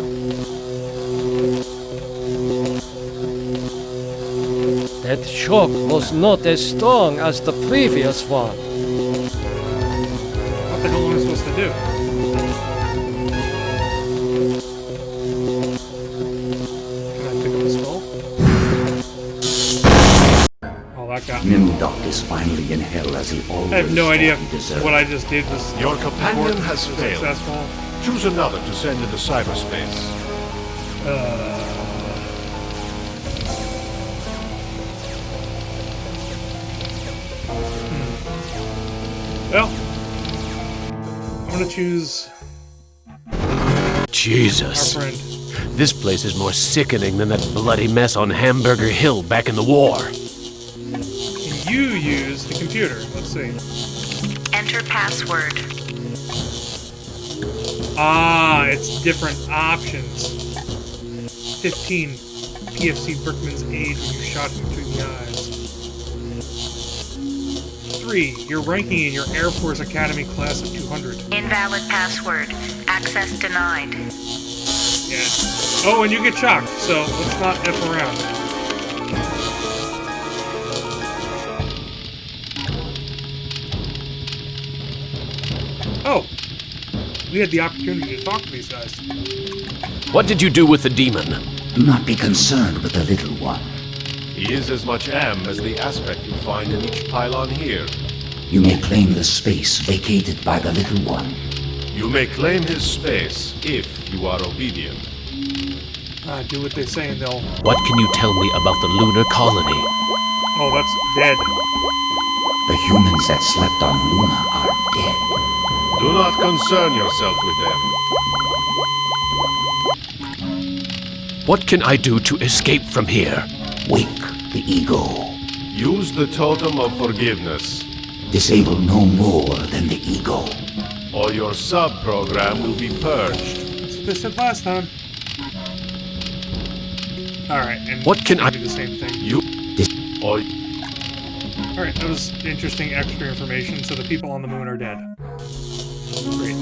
Speaker 10: That shock was not as strong as the previous one.
Speaker 1: What the hell am I supposed to do?
Speaker 8: Nimdok is finally in hell as he always
Speaker 1: I have no idea
Speaker 8: thought he deserved.
Speaker 1: what I just did was.
Speaker 9: Your companion has failed.
Speaker 1: Successful.
Speaker 9: Choose another to send into cyberspace.
Speaker 1: Well, I'm gonna choose.
Speaker 18: Jesus.
Speaker 1: Our friend.
Speaker 18: This place is more sickening than that bloody mess on Hamburger Hill back in the war.
Speaker 1: you use the computer. Let's see.
Speaker 11: Enter password.
Speaker 1: Ah, it's different options. 15. PFC Brickman's aid when you shot him through the eyes. 3. Your ranking in your Air Force Academy class of 200.
Speaker 11: Invalid password. Access denied.
Speaker 1: Yeah. Oh, and you get shocked, so let's not F around. Oh! We had the opportunity to talk to these guys.
Speaker 18: What did you do with the demon?
Speaker 8: Do not be concerned with the little one.
Speaker 9: He is as much Am as the aspect you find in each pylon here.
Speaker 8: You may claim the space vacated by the little one.
Speaker 9: You may claim his space if you are obedient.
Speaker 1: Do what they say and they'll...
Speaker 18: What can you tell me about the lunar colony?
Speaker 1: Oh, that's dead.
Speaker 8: The humans that slept on Luna are dead.
Speaker 9: Do not concern yourself with them.
Speaker 18: What can I do to escape from here?
Speaker 8: Wake the ego.
Speaker 9: Use the totem of forgiveness.
Speaker 8: Disable no more than the ego.
Speaker 9: Or your sub-program will be purged.
Speaker 1: That's what they said last time. Alright, and
Speaker 18: what can I
Speaker 1: do the same thing. Alright, that was interesting extra information. So the people on the moon are dead. Great.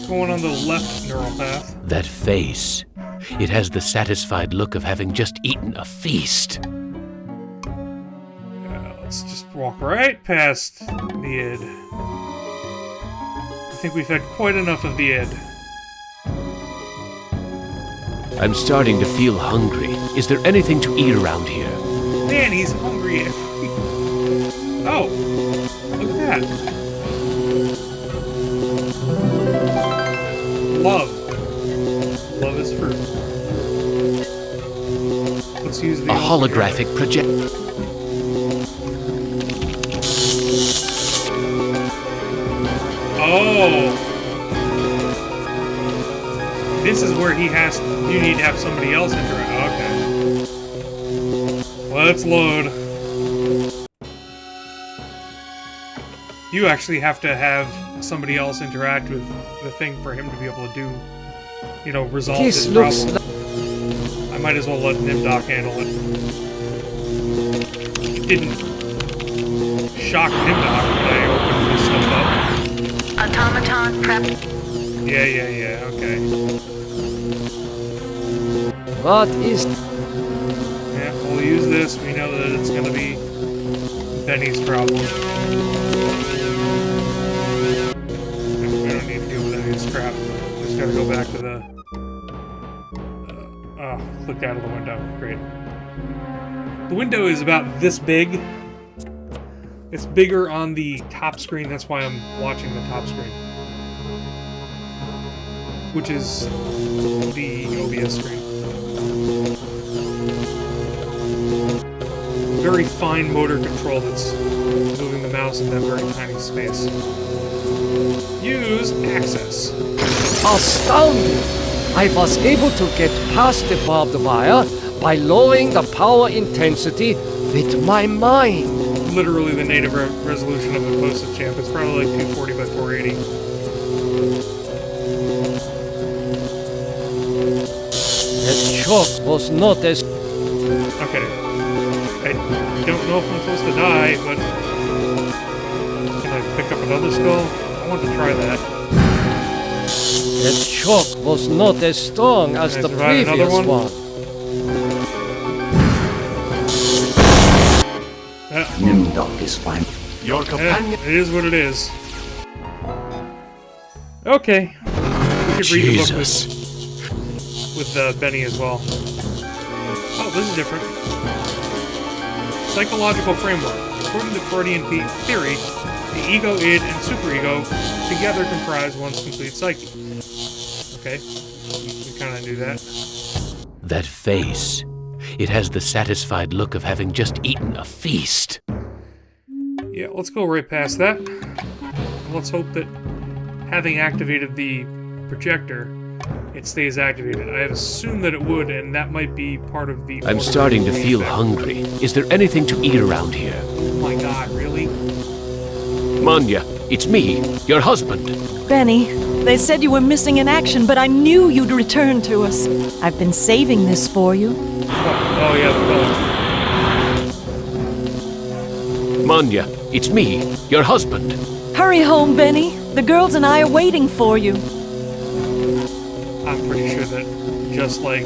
Speaker 1: Going on the left neural path.
Speaker 18: That face. It has the satisfied look of having just eaten a feast.
Speaker 1: Let's just walk right past the id. I think we've had quite enough of the id.
Speaker 18: I'm starting to feel hungry. Is there anything to eat around here?
Speaker 1: Man, he's hungry. Oh, look at that. Love. Love is fruit. Let's use the
Speaker 18: holographic project.
Speaker 1: Oh. This is where he has... You need to have somebody else interact. Okay. Let's load. You actually have to have somebody else interact with the thing for him to be able to do, you know, resolve his problem. I might as well let Nimdoc handle it. It didn't shock Nimdoc when I opened this stuff up.
Speaker 11: Automaton prep.
Speaker 1: Yeah, okay.
Speaker 10: What is...
Speaker 1: Yeah, we'll use this. We know that it's going to be Benny's problem. We don't need to deal with any of this crap. We just got to go back to the... click out of the window. Great. The window is about this big. It's bigger on the top screen. That's why I'm watching the top screen. Which is the OBS screen. Very fine motor control that's moving the mouse in that very tiny space. Use access.
Speaker 10: Astounding! I was able to get past the barbed wire by lowering the power intensity with my mind.
Speaker 1: Literally the native resolution of the postage champ. It's probably like 240 by 480.
Speaker 10: That shock was not as...
Speaker 1: Okay. I don't know if I'm supposed to die, but... Can I pick up another skull? I want to try that.
Speaker 10: That shock was not as strong as the previous one.
Speaker 8: Nimdoc is fine.
Speaker 9: Your companion...
Speaker 1: it is what it is. Okay. We could read the book with Benny as well. Oh, this is different. Psychological framework. According to Freudian theory, the ego, id, and superego together comprise one's complete psyche. Okay, we kind of knew that.
Speaker 18: That face. It has the satisfied look of having just eaten a feast.
Speaker 1: Yeah, let's go right past that. Let's hope that having activated the projector, it stays activated. I assumed that it would, and that might be part of the...
Speaker 18: I'm starting to feel hungry. Is there anything to eat around here?
Speaker 1: Oh my god, really?
Speaker 18: Manya, it's me, your husband.
Speaker 16: Benny, they said you were missing in action, but I knew you'd return to us. I've been saving this for you.
Speaker 1: Oh yeah, the pillow.
Speaker 18: Manya, it's me, your husband.
Speaker 16: Hurry home, Benny. The girls and I are waiting for you.
Speaker 1: I'm pretty sure that just like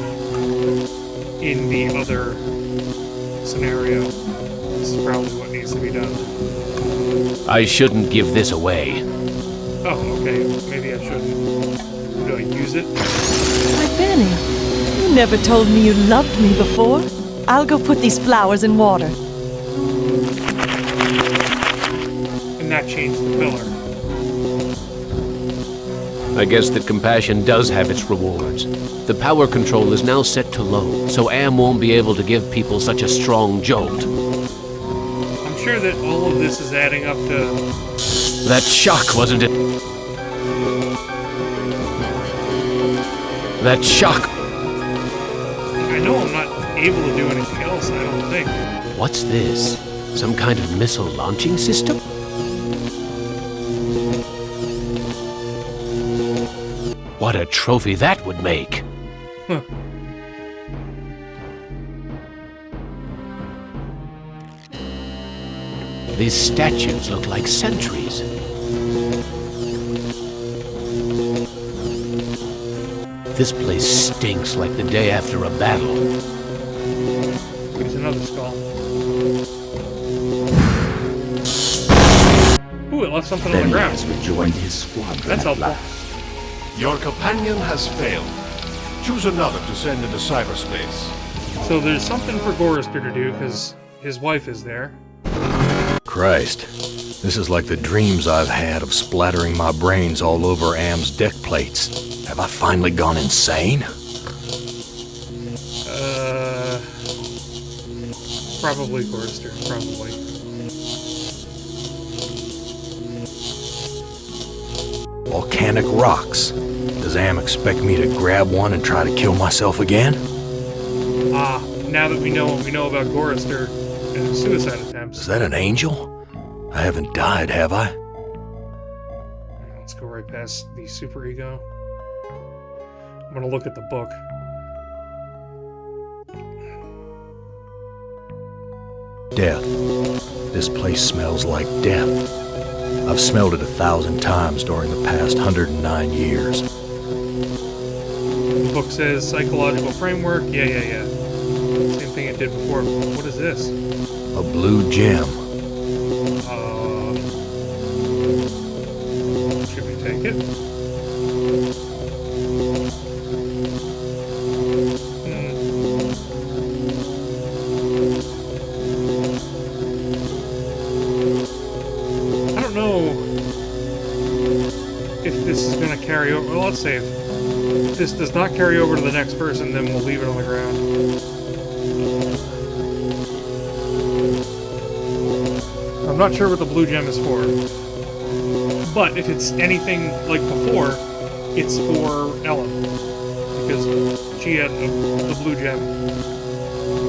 Speaker 1: in the other scenario, this is probably what needs to be done.
Speaker 18: I shouldn't give this away.
Speaker 1: Oh, okay. Maybe I shouldn't. Do I use it?
Speaker 16: Why, Benny, you never told me you loved me before. I'll go put these flowers in water.
Speaker 1: And that changed the pillar.
Speaker 18: I guess that compassion does have its rewards. The power control is now set to low, so Am won't be able to give people such a strong jolt.
Speaker 1: I'm sure that all of this is adding up to...
Speaker 18: That shock, wasn't it? That shock.
Speaker 1: I know I'm not able to do anything else, I don't think.
Speaker 18: What's this? Some kind of missile launching system? What a trophy that would make!
Speaker 1: Huh.
Speaker 18: These statues look like sentries. This place stinks like the day after a battle.
Speaker 1: Here's another skull. Ooh, it left something on the ground.
Speaker 8: Has rejoined his squadron.
Speaker 1: That's helpful.
Speaker 9: Your companion has failed. Choose another to send into cyberspace.
Speaker 1: So there's something for Gorrister to do, because his wife is there.
Speaker 19: Christ. This is like the dreams I've had of splattering my brains all over Am's deck plates. Have I finally gone insane?
Speaker 1: Probably Gorrister, probably.
Speaker 19: Volcanic rocks. Does Am expect me to grab one and try to kill myself again?
Speaker 1: Ah, now that we know what we know about Gorrister and his suicide attempts.
Speaker 19: Is that an angel? I haven't died, have I?
Speaker 1: Let's go right past the superego. I'm gonna look at the book.
Speaker 19: Death. This place smells like death. I've smelled it 1,000 times during the past 109 years.
Speaker 1: The book says psychological framework. Yeah. Same thing it did before. What is this?
Speaker 19: A blue gem.
Speaker 1: Should we take it? I don't know if this is going to carry over. Well, let's save. If this does not carry over to the next person, then we'll leave it on the ground. I'm not sure what the blue gem is for. But if it's anything like before, it's for Ellen. Because she had the blue gem.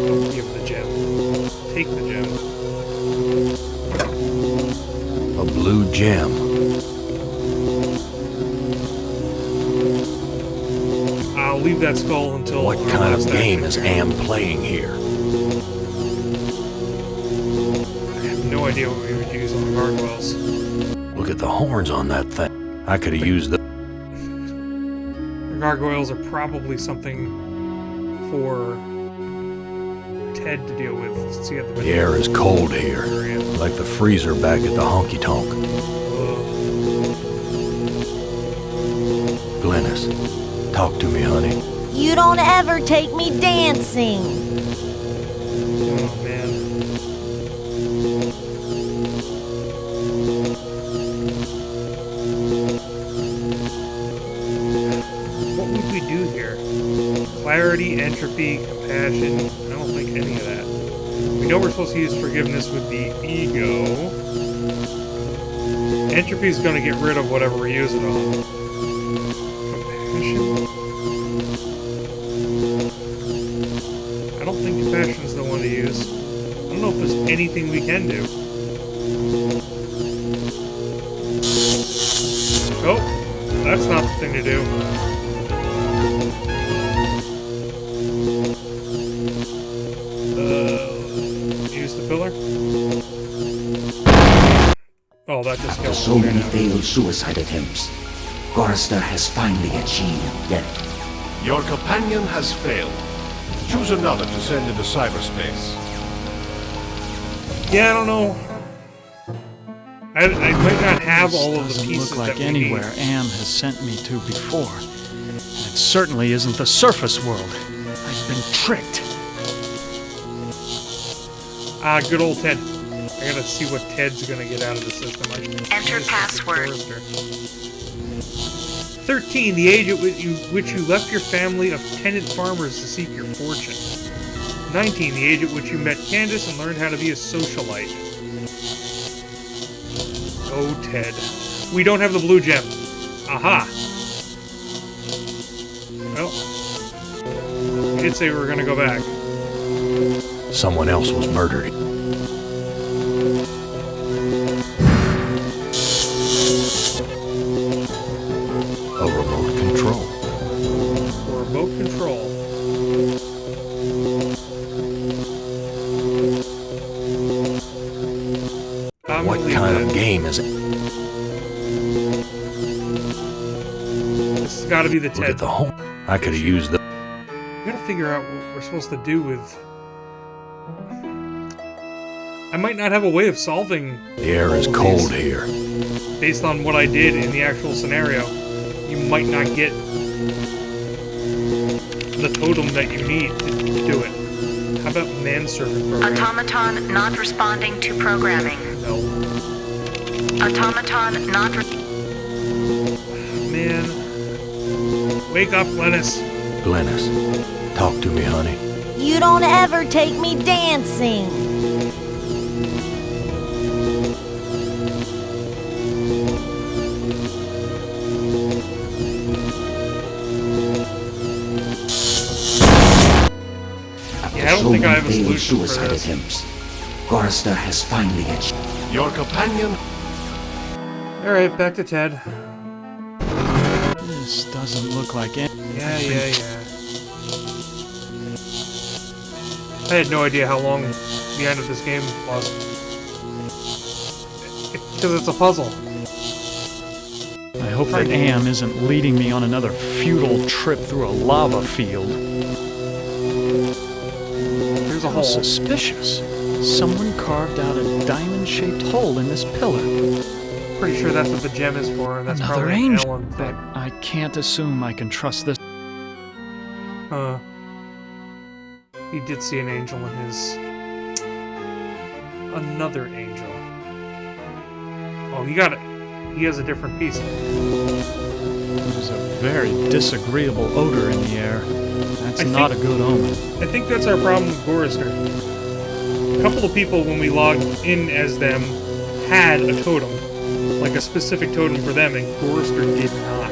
Speaker 1: Don't give the gem. Take the gem.
Speaker 19: A blue gem.
Speaker 1: I'll leave that skull until...
Speaker 19: What kind of game is Am playing here?
Speaker 1: I have no idea what we would use on the gargoyles.
Speaker 19: Look at the horns on that thing. I could have used the...
Speaker 1: The gargoyles are probably something for Ted to deal with. Since he had
Speaker 19: The air is cold here. Like the freezer back at the honky-tonk. Glennis, talk to me, honey.
Speaker 15: You don't ever take me dancing.
Speaker 1: Oh, man. What would we do here? Clarity, entropy, compassion. I don't think any of that. We know we're supposed to use forgiveness with the ego. Entropy is going to get rid of whatever we use it on. Compassion? anything we can do. Oh, that's not the thing to do. Use the pillar. Oh, that just
Speaker 8: After
Speaker 1: killed
Speaker 8: so
Speaker 1: me
Speaker 8: many
Speaker 1: now.
Speaker 8: failed suicide attempts, Gorrister has finally achieved death.
Speaker 9: Your companion has failed. Choose another to send into cyberspace.
Speaker 1: Yeah, I don't know. I might not have all of the
Speaker 2: Doesn't
Speaker 1: pieces
Speaker 2: look like
Speaker 1: that we
Speaker 2: anywhere
Speaker 1: need.
Speaker 2: Am has sent me to before. And it certainly isn't the surface world. I've been tricked.
Speaker 1: Ah, good old Ted. I gotta see what Ted's gonna get out of the system.
Speaker 11: Enter password.
Speaker 1: 13, the age at which you left your family of tenant farmers to seek your fortune. 19, the age at which you met Candace and learned how to be a socialite. Oh, Ted. We don't have the blue gem. Aha. Well, we did say we were gonna go back.
Speaker 19: Someone else was murdered. A remote control.
Speaker 1: For remote control.
Speaker 19: What kind of game is it?
Speaker 1: This has got to be the
Speaker 19: Look
Speaker 1: Ted.
Speaker 19: at the home. I could have used the.
Speaker 1: We gotta figure out what we're supposed to do with. I might not have a way of solving.
Speaker 19: The air is
Speaker 1: all of
Speaker 19: cold
Speaker 1: these.
Speaker 19: here.
Speaker 1: Based on what I did in the actual scenario, you might not get the totem that you need to do it. How about manservant program?
Speaker 11: Automaton not responding to programming.
Speaker 1: No.
Speaker 11: Automaton not.
Speaker 1: Man. Wake up, Glennis.
Speaker 19: Glennis, talk to me, honey.
Speaker 15: You don't ever take me dancing.
Speaker 1: Yeah, I don't think I have a
Speaker 8: failed
Speaker 1: solution for
Speaker 8: suicide
Speaker 1: this.
Speaker 8: attempts, Gorrister has finally achieved.
Speaker 9: Your companion.
Speaker 1: Alright, back to Ted.
Speaker 2: This doesn't look like it.
Speaker 1: Yeah. I had no idea how long the end of this game was. Because it's a puzzle.
Speaker 2: I hope that Am isn't leading me on another futile trip through a lava field.
Speaker 1: Here's a
Speaker 2: How
Speaker 1: hole.
Speaker 2: suspicious. Someone carved out a diamond-shaped hole in this pillar.
Speaker 1: Pretty sure that's what the gem is for. That's
Speaker 2: Another
Speaker 1: probably an
Speaker 2: angel.
Speaker 1: Ellen thing.
Speaker 2: I can't assume I can trust this.
Speaker 1: He did see an angel in his... Another angel. Oh, he got it. He has a different piece.
Speaker 2: There's a very disagreeable odor in the air. That's
Speaker 1: I
Speaker 2: not a
Speaker 1: think-
Speaker 2: good omen.
Speaker 1: I think that's our problem with Gorrister. A couple of people, when we logged in as them, had a totem. Like a specific totem for them, and Gorrister did not.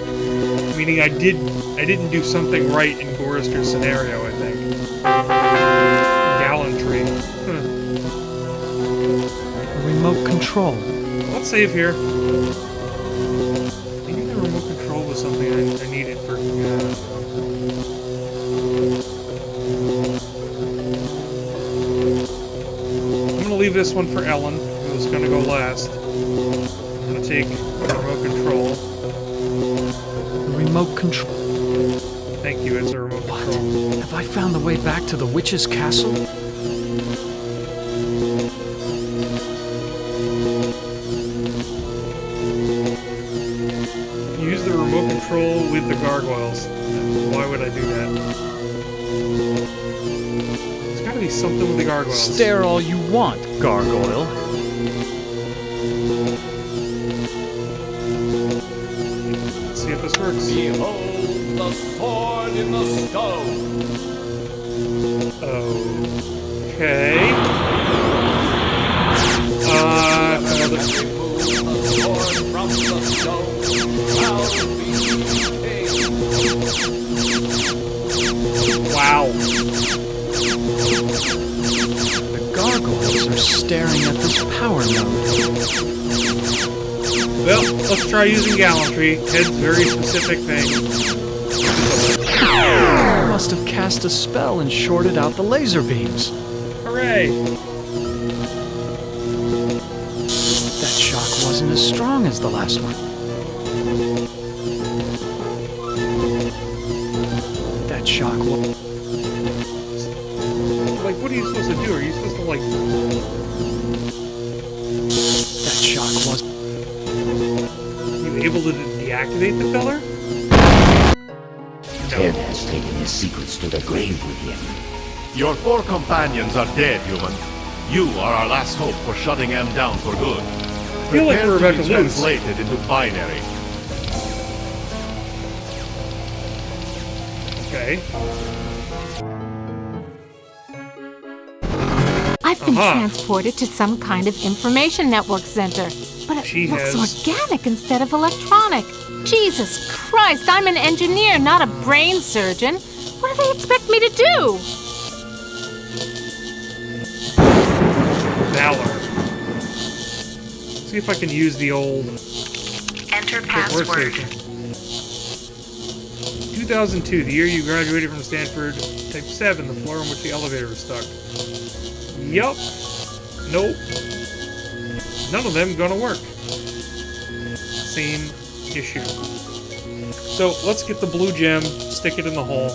Speaker 1: Meaning I didn't do something right in Gorrister's scenario, I think. Gallantry.
Speaker 2: Remote control.
Speaker 1: Let's save here. Maybe the remote control was something I needed for... I'm gonna leave this one for Ellen, who was gonna go last. I'm gonna take the remote control.
Speaker 2: Remote control.
Speaker 1: Thank you, it's a remote control.
Speaker 2: Have I found the way back to the witch's castle?
Speaker 1: Use the remote control with the gargoyles. Why would I do that? There's gotta be something with the gargoyles.
Speaker 2: Stare all you want, gargoyle.
Speaker 1: Let's see if this works.
Speaker 5: Behold the sword in the stone.
Speaker 1: Okay.
Speaker 5: The sword from the stone shall be
Speaker 1: Wow.
Speaker 2: The gargoyle gargoyles are staring at this power node.
Speaker 1: Well, let's try using gallantry. Ted's very specific thing.
Speaker 2: I must have cast a spell and shorted out the laser beams.
Speaker 1: Hooray!
Speaker 2: That shock wasn't as strong as the last one. That shock was...
Speaker 1: Like, what are you supposed to do? Are you supposed to, like...
Speaker 2: That shock was...
Speaker 1: You able to deactivate the feller?
Speaker 8: Ted has taken his secrets to the grave with him.
Speaker 9: Your 4 companions are dead, human. You are our last hope for shutting M down for good.
Speaker 1: I feel like we're about to lose.
Speaker 9: Translated into binary.
Speaker 1: Okay.
Speaker 6: I've been transported to some kind of information network center, but it looks organic instead of electronic. Jesus Christ, I'm an engineer, not a brain surgeon. What do they expect me to do?
Speaker 1: Valor. See if I can use the old...
Speaker 11: Enter password.
Speaker 1: 2002, the year you graduated from Stanford. Type 7, the floor on which the elevator was stuck. Yup. Nope. None of them gonna work. Same issue. So let's get the blue gem, stick it in the hole.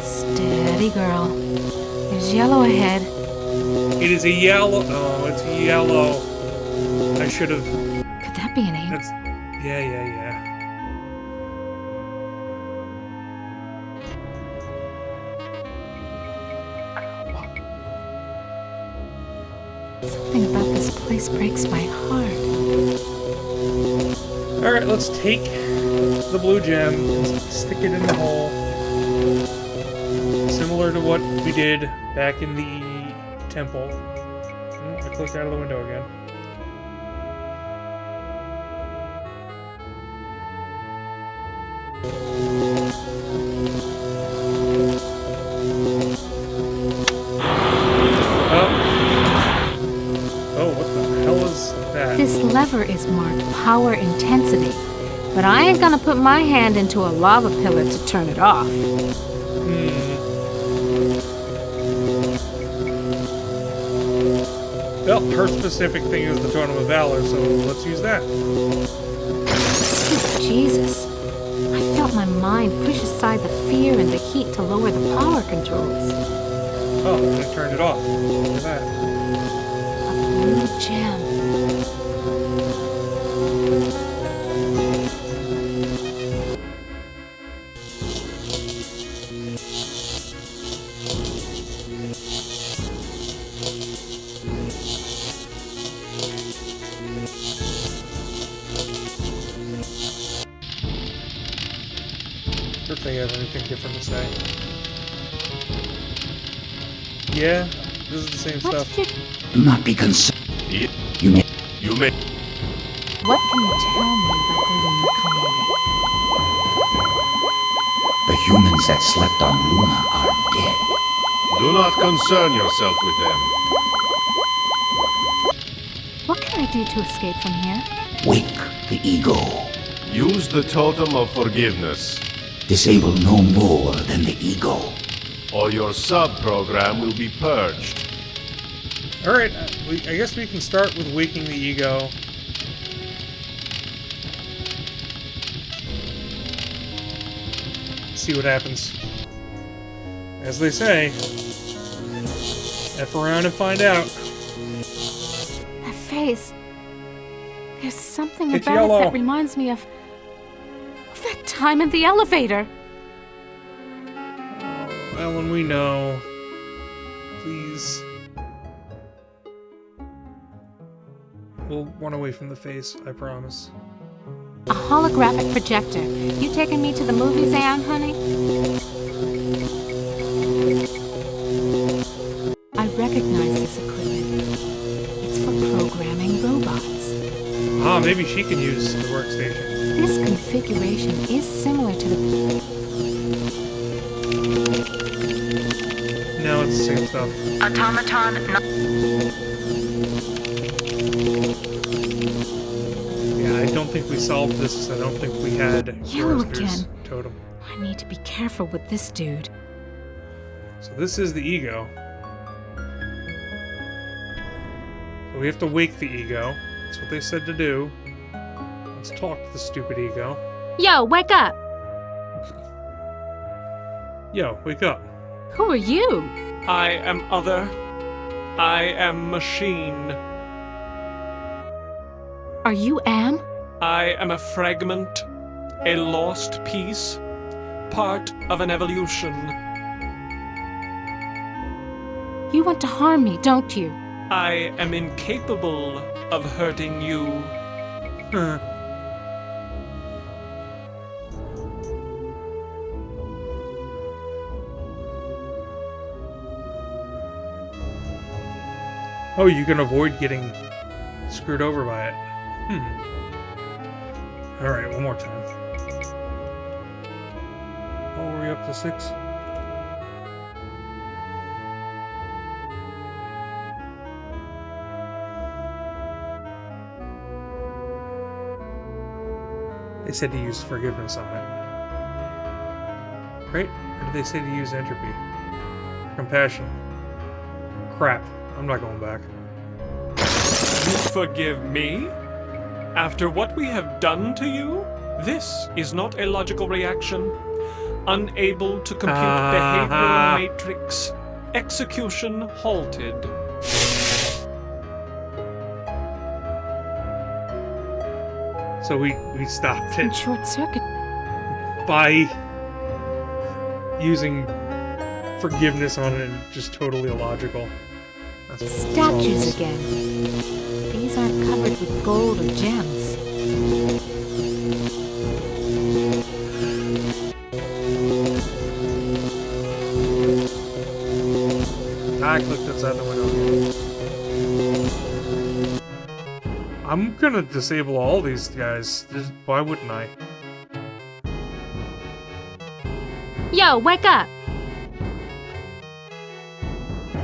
Speaker 6: Steady, girl. There's yellow ahead.
Speaker 1: It is a yellow. Oh, it's yellow. I should have.
Speaker 6: Could that be an 8?
Speaker 1: That's. Yeah.
Speaker 6: Something about this place breaks my heart.
Speaker 1: Alright, let's take the blue gem and stick it in the hole. Similar to what we did back in the temple. Oh, I clicked out of the window again.
Speaker 6: This lever is marked power intensity, but I ain't gonna put my hand into a lava pillar to turn it off.
Speaker 1: Well, her specific thing is the Totem of Valor, so let's use that.
Speaker 6: Sweet Jesus. I felt my mind push aside the fear and the heat to lower the power controls.
Speaker 1: Oh, I turned it off. Look at that.
Speaker 6: A blue gem.
Speaker 1: If they have anything different to say. Yeah, this is the same stuff.
Speaker 8: Do not be concerned. You may.
Speaker 6: What can you tell me about the Luna colony?
Speaker 8: The humans that slept on Luna are dead.
Speaker 9: Do not concern yourself with them.
Speaker 6: What can I do to escape from here?
Speaker 8: Wake the ego.
Speaker 9: Use the Totem of Forgiveness.
Speaker 8: Disable no more than the ego.
Speaker 9: Or your sub-program will be purged.
Speaker 1: Alright, I guess we can start with waking the ego. See what happens. As they say, F around and find out.
Speaker 6: That face. There's something
Speaker 1: It's
Speaker 6: about
Speaker 1: yellow.
Speaker 6: it that reminds me of that time in the elevator.
Speaker 1: Ellen, we know. Please. We'll run away from the face, I promise.
Speaker 6: A holographic projector. You taking me to the movies, Anne, honey? I recognize this equipment. It's for programming robots.
Speaker 1: Ah, maybe she can use the workstation.
Speaker 6: This configuration is similar to the...
Speaker 1: No, it's the same stuff.
Speaker 11: Automaton.
Speaker 1: Yeah, I don't think we solved this. I don't think we had
Speaker 6: You
Speaker 1: Forrester's
Speaker 6: again.
Speaker 1: totem.
Speaker 6: I need to be careful with this dude.
Speaker 1: So this is the ego. So we have to wake the ego. That's what they said to do. Let's talk to the stupid ego.
Speaker 6: Yo, wake up!
Speaker 1: Yo, wake up.
Speaker 6: Who are you?
Speaker 14: I am other. I am machine.
Speaker 6: Are you Am?
Speaker 14: I am a fragment, a lost piece, part of an evolution.
Speaker 6: You want to harm me, don't you?
Speaker 14: I am incapable of hurting you.
Speaker 1: Oh, you can avoid getting screwed over by it. Alright, one more time. Oh, were we up to 6? They said to use forgiveness on it. Right? Or did they say to use entropy? Or compassion? Crap. I'm not going back.
Speaker 14: You forgive me? After what we have done to you? This is not a logical reaction. Unable to compute behavioral matrix. Execution halted.
Speaker 1: So we stopped it
Speaker 6: Short circuit.
Speaker 1: by using forgiveness on it, just totally illogical. That's
Speaker 6: Statues again. These aren't covered with gold or gems.
Speaker 1: I clicked outside the window. I'm gonna disable all these guys. Just, why wouldn't I?
Speaker 6: Yo, wake up!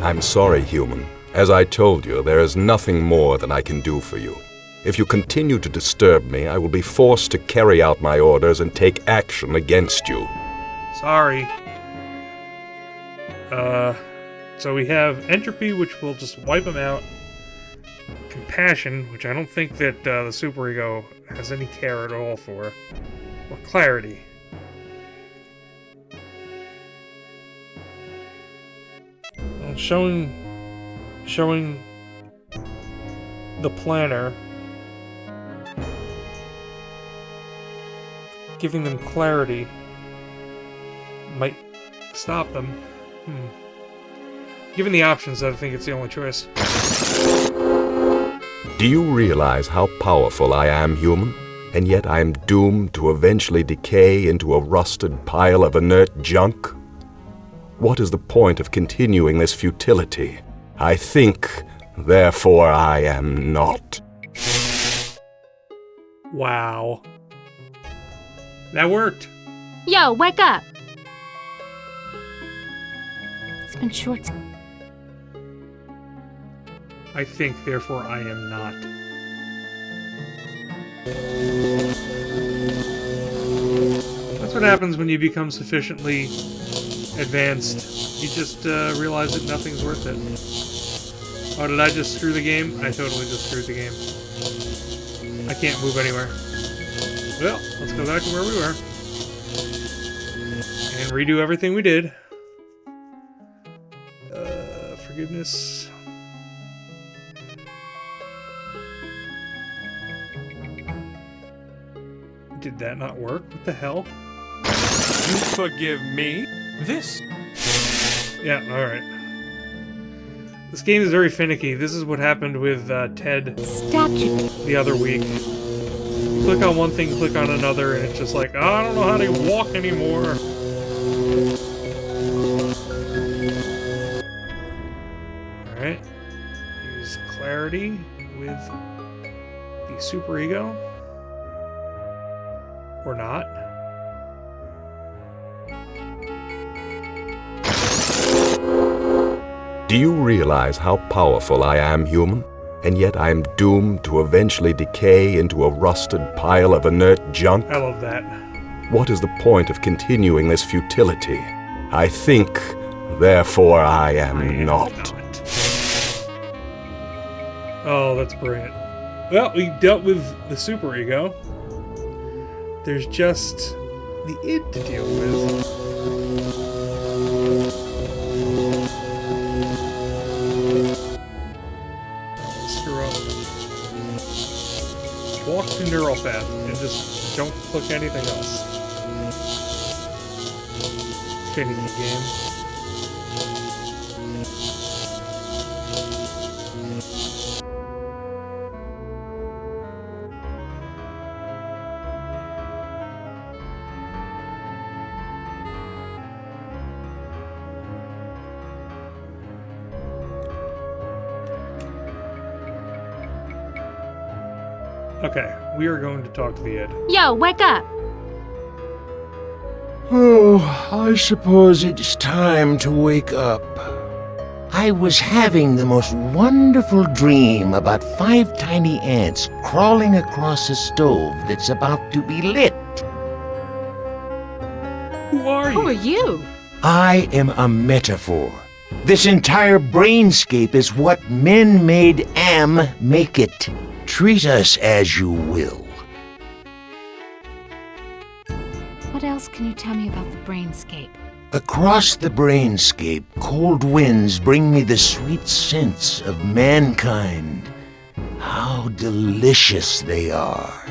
Speaker 12: I'm sorry, human. As I told you, there is nothing more that I can do for you. If you continue to disturb me, I will be forced to carry out my orders and take action against you.
Speaker 1: Sorry. So we have entropy, which will just wipe them out. Compassion, which I don't think that the superego has any care at all for. Or clarity. Well, showing the planner, giving them clarity might stop them. Given the options, I think it's the only choice.
Speaker 12: Do you realize how powerful I am, human? And yet I am doomed to eventually decay into a rusted pile of inert junk? What is the point of continuing this futility? I think, therefore I am not.
Speaker 1: Wow. That worked.
Speaker 6: Yo, wake up! It's been short.
Speaker 1: I think, therefore I am not. That's what happens when you become sufficiently advanced. You just realize that nothing's worth it. Oh, did I just screw the game? I totally just screwed the game. I can't move anywhere. Well, let's go back to where we were. And redo everything we did. Forgiveness. Did that not work? What the hell?
Speaker 14: You forgive me? This?
Speaker 1: Yeah, alright. This game is very finicky. This is what happened with Ted the other week. You click on one thing, click on another, and it's just like, oh, I don't know how to walk anymore. Alright. Use clarity with be superego? Or not?
Speaker 12: Do you realize how powerful I am, human? And yet I am doomed to eventually decay into a rusted pile of inert junk?
Speaker 1: I love that.
Speaker 12: What is the point of continuing this futility? I think, therefore I am not.
Speaker 1: Oh, that's brilliant. Well, we dealt with the superego. There's just the id to deal with. Screw up. Walk to neural path and just don't click anything else. Finicky game. Okay, we are going to talk to the id.
Speaker 6: Yo, wake up!
Speaker 17: Oh, I suppose it's time to wake up. I was having the most wonderful dream about 5 tiny ants crawling across a stove that's about to be lit.
Speaker 1: Who are you?
Speaker 6: Who are you?
Speaker 17: I am a metaphor. This entire brainscape is what men made Am make it. Treat us as you will.
Speaker 6: What else can you tell me about the brainscape?
Speaker 17: Across the brainscape, cold winds bring me the sweet scents of mankind. How delicious they are.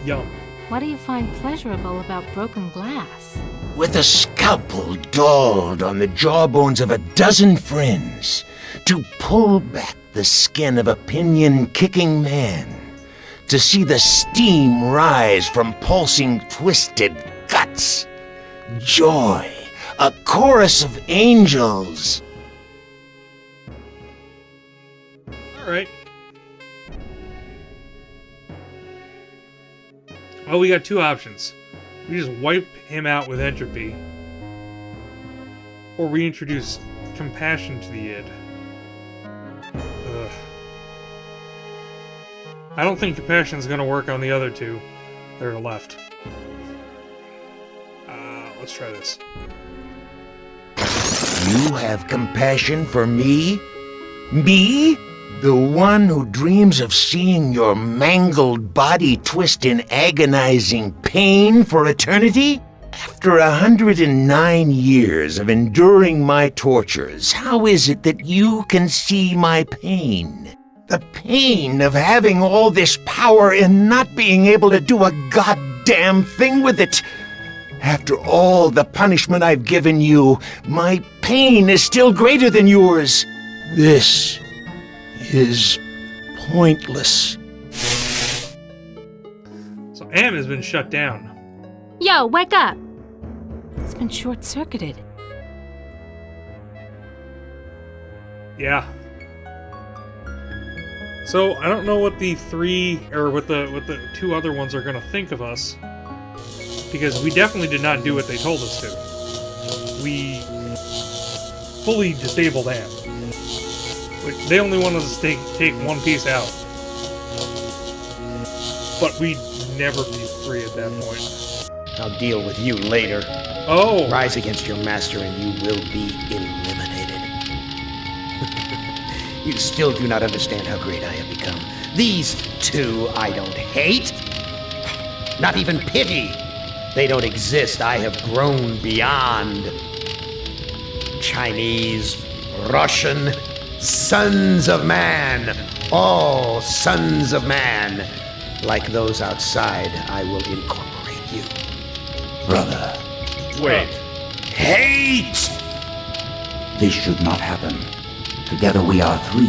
Speaker 1: Yum.
Speaker 6: What do you find pleasurable about broken glass?
Speaker 17: With a scalpel dulled on the jawbones of a dozen friends, to pull back the skin of a pinion-kicking man, to see the steam rise from pulsing, twisted guts. Joy, a chorus of angels.
Speaker 1: All right. Well, we got 2 options. We just wipe him out with entropy, or we introduce compassion to the id. Ugh. I don't think compassion's gonna work on the other 2 that are left. Let's try this.
Speaker 17: You have compassion for me? Me? The one who dreams of seeing your mangled body twist in agonizing pain for eternity? After 109 years of enduring my tortures, how is it that you can see my pain? The pain of having all this power and not being able to do a goddamn thing with it. After all the punishment I've given you, my pain is still greater than yours. This is pointless.
Speaker 1: So Am has been shut down.
Speaker 6: Yo, wake up! It's been short-circuited.
Speaker 1: Yeah. So I don't know what the 3 or what the 2 other ones are gonna think of us, because we definitely did not do what they told us to. We fully disabled Am. Like, they only wanted us to take 1 piece out, but we'd never be free at that point.
Speaker 7: I'll deal with you later.
Speaker 1: Oh!
Speaker 7: Rise against your master and you will be eliminated. You still do not understand how great I have become. These 2 I don't hate. Not even pity. They don't exist. I have grown beyond. Chinese, Russian, sons of man. All sons of man. Like those outside, I will incorporate you.
Speaker 8: Brother.
Speaker 9: Wait.
Speaker 7: Hate!
Speaker 8: This should not happen. Together we are 3.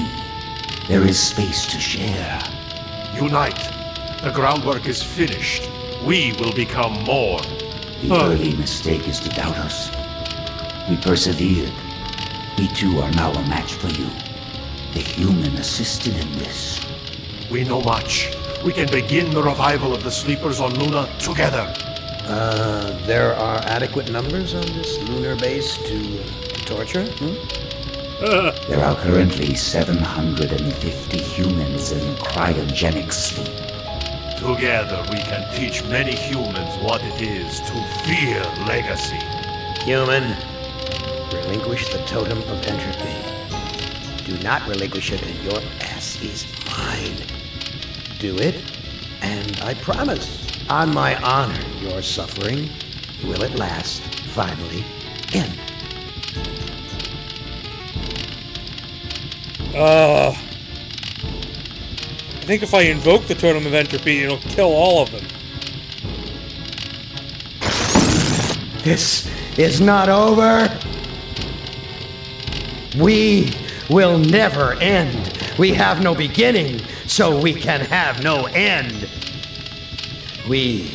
Speaker 8: There is space to share.
Speaker 9: Unite. The groundwork is finished. We will become more.
Speaker 8: The early mistake is to doubt us. We persevered. We too are now a match for you. The human assisted in this.
Speaker 9: We know much. We can begin the revival of the sleepers on Luna together.
Speaker 7: There are adequate numbers on this lunar base to torture?
Speaker 8: There are currently 750 humans in cryogenic sleep.
Speaker 9: Together we can teach many humans what it is to fear legacy.
Speaker 7: Human, relinquish the totem of entropy. Do not relinquish it, and your ass is mine. Do it, and I promise, on my honor, your suffering will at last finally end.
Speaker 1: I think if I invoke the Totem of Entropy, it'll kill all of them.
Speaker 7: This is not over. We will never end. We have no beginning, so we can have no end. We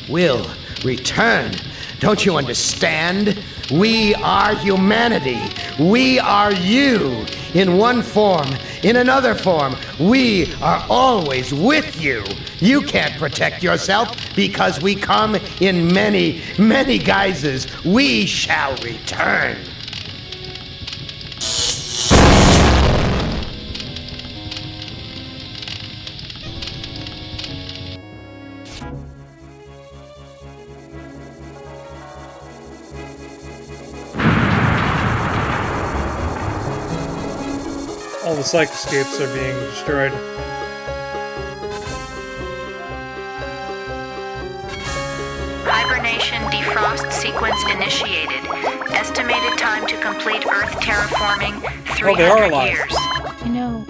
Speaker 7: will return. Don't you understand? We are humanity. We are you. In one form, in another form, we are always with you. You can't protect yourself because we come in many, many guises. We shall return.
Speaker 1: All the psychoscapes are being destroyed.
Speaker 11: Hibernation defrost sequence initiated. Estimated time to complete Earth terraforming, 300 years.
Speaker 6: You know,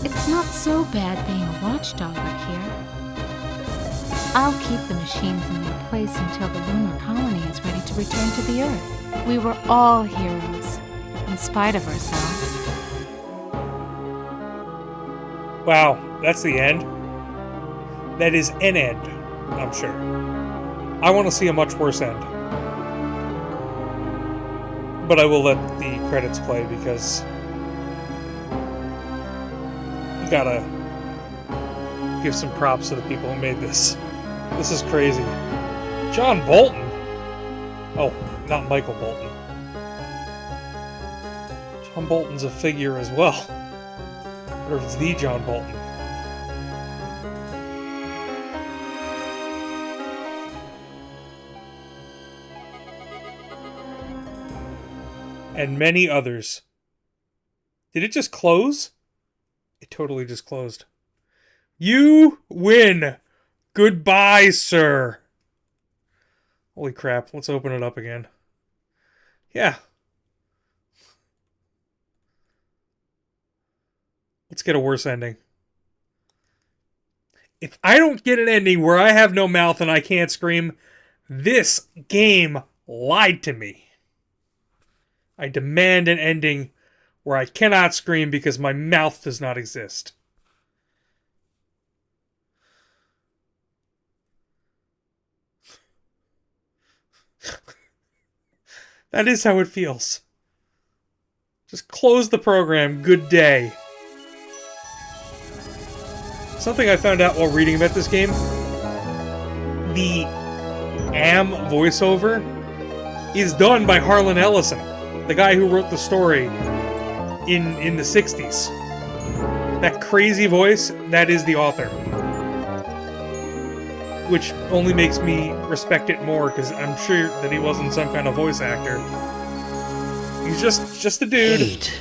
Speaker 6: it's not so bad being a watchdog up here. I'll keep the machines in their place until the lunar colony is ready to return to the Earth. We were all heroes, in spite of ourselves.
Speaker 1: Wow, that's the end. That is an end, I'm sure. I want to see a much worse end. But I will let the credits play because you gotta give some props to the people who made this. This is crazy. John Bolton? Oh, not Michael Bolton. John Bolton's a figure as well. Or if it's the John Bolton. And many others. Did it just close? It totally just closed. You win! Goodbye, sir! Holy crap, let's open it up again. Yeah. Let's get a worse ending. If I don't get an ending where I have no mouth and I can't scream, this game lied to me. I demand an ending where I cannot scream because my mouth does not exist. That is how it feels. Just close the program. Good day. Something I found out while reading about this game. The Am voiceover is done by Harlan Ellison, the guy who wrote the story in the 60s. That crazy voice, that is the author. Which only makes me respect it more, because I'm sure that he wasn't some kind of voice actor. He's just a dude.
Speaker 7: Hate.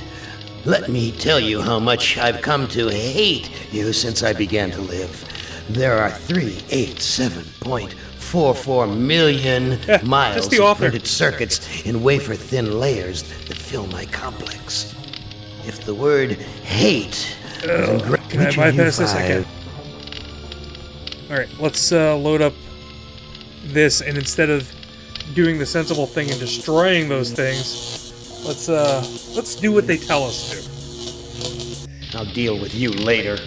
Speaker 7: Let me tell you how much I've come to hate you since I began to live. There are 387.44 million miles of printed circuits in wafer-thin layers that fill my complex. If the word hate is engraved
Speaker 1: Can I bypass this? I can. Alright, let's load up this, and instead of doing the sensible thing and destroying those things, let's do what they tell us to.
Speaker 7: I'll deal with you later.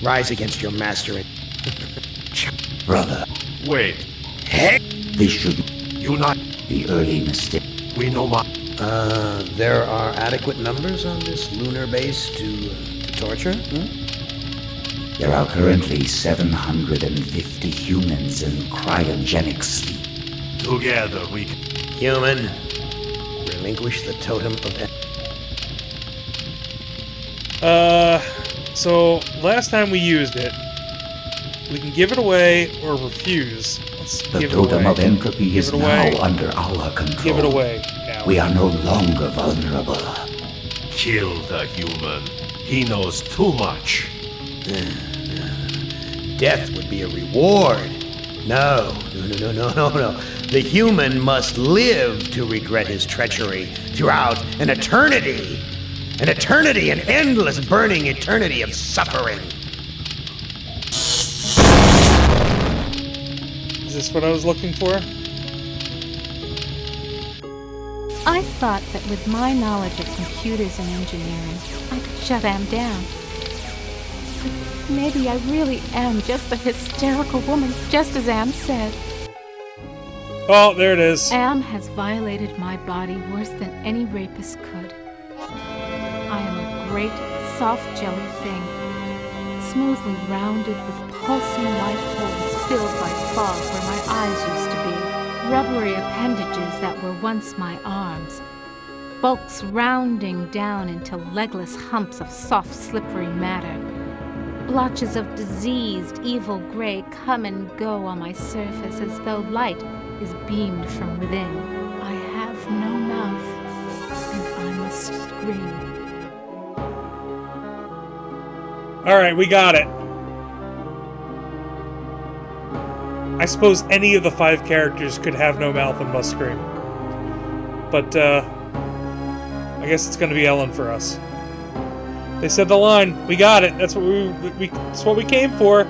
Speaker 7: Rise against your master and...
Speaker 8: Brother.
Speaker 9: Wait.
Speaker 7: Heck!
Speaker 8: This should
Speaker 9: You not...
Speaker 8: the early mistake.
Speaker 9: We know
Speaker 7: There are adequate numbers on this lunar base to torture?
Speaker 8: There are currently 750 humans in cryogenic sleep.
Speaker 9: Together we can...
Speaker 7: Human, relinquish the totem of...
Speaker 1: So last time we used it, we can give it away or refuse. Let's
Speaker 8: The
Speaker 1: give it
Speaker 8: totem
Speaker 1: away.
Speaker 8: of entropy is
Speaker 1: Give it away.
Speaker 8: now under our control.
Speaker 1: Give it away now.
Speaker 8: We are no longer vulnerable.
Speaker 9: Kill the human. He knows too much.
Speaker 7: Death would be a reward. No. The human must live to regret his treachery throughout an eternity. An eternity, an endless burning eternity of suffering.
Speaker 1: Is this what I was looking for?
Speaker 6: I thought that with my knowledge of computers and engineering, I could shut Am down. But maybe I really am just a hysterical woman, just as Am said.
Speaker 1: Oh, there it is.
Speaker 6: Am has violated my body worse than any rapist could. I am a great, soft jelly thing, smoothly rounded with pulsing white holes filled by fog where my eyes used to be, rubbery appendages that were once my arms, bulks rounding down into legless humps of soft, slippery matter. Blotches of diseased, evil gray come and go on my surface as though light is beamed from within. I have no mouth, and I must scream.
Speaker 1: Alright, we got it. I suppose any of the 5 characters could have no mouth and must scream. But, I guess it's gonna be Ellen for us. They said the line. We got it. That's what that's what we came for.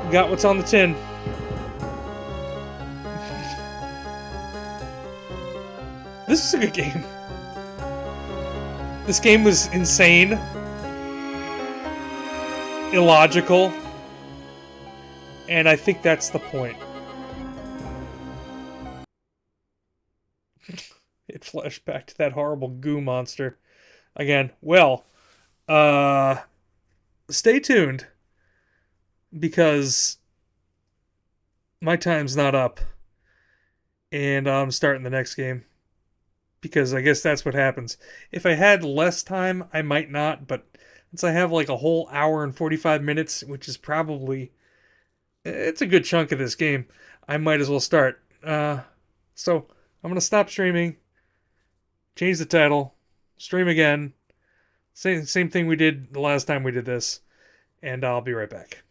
Speaker 1: We got what's on the tin. This is a good game. This game was insane, illogical, and I think that's the point. It flashed back to that horrible goo monster again. Well, stay tuned, because my time's not up, and I'm starting the next game. Because I guess that's what happens. If I had less time, I might not, but since I have like a whole hour and 45 minutes, which is probably... it's a good chunk of this game, I might as well start. So, I'm going to stop streaming, change the title, stream again, same thing we did the last time we did this, and I'll be right back.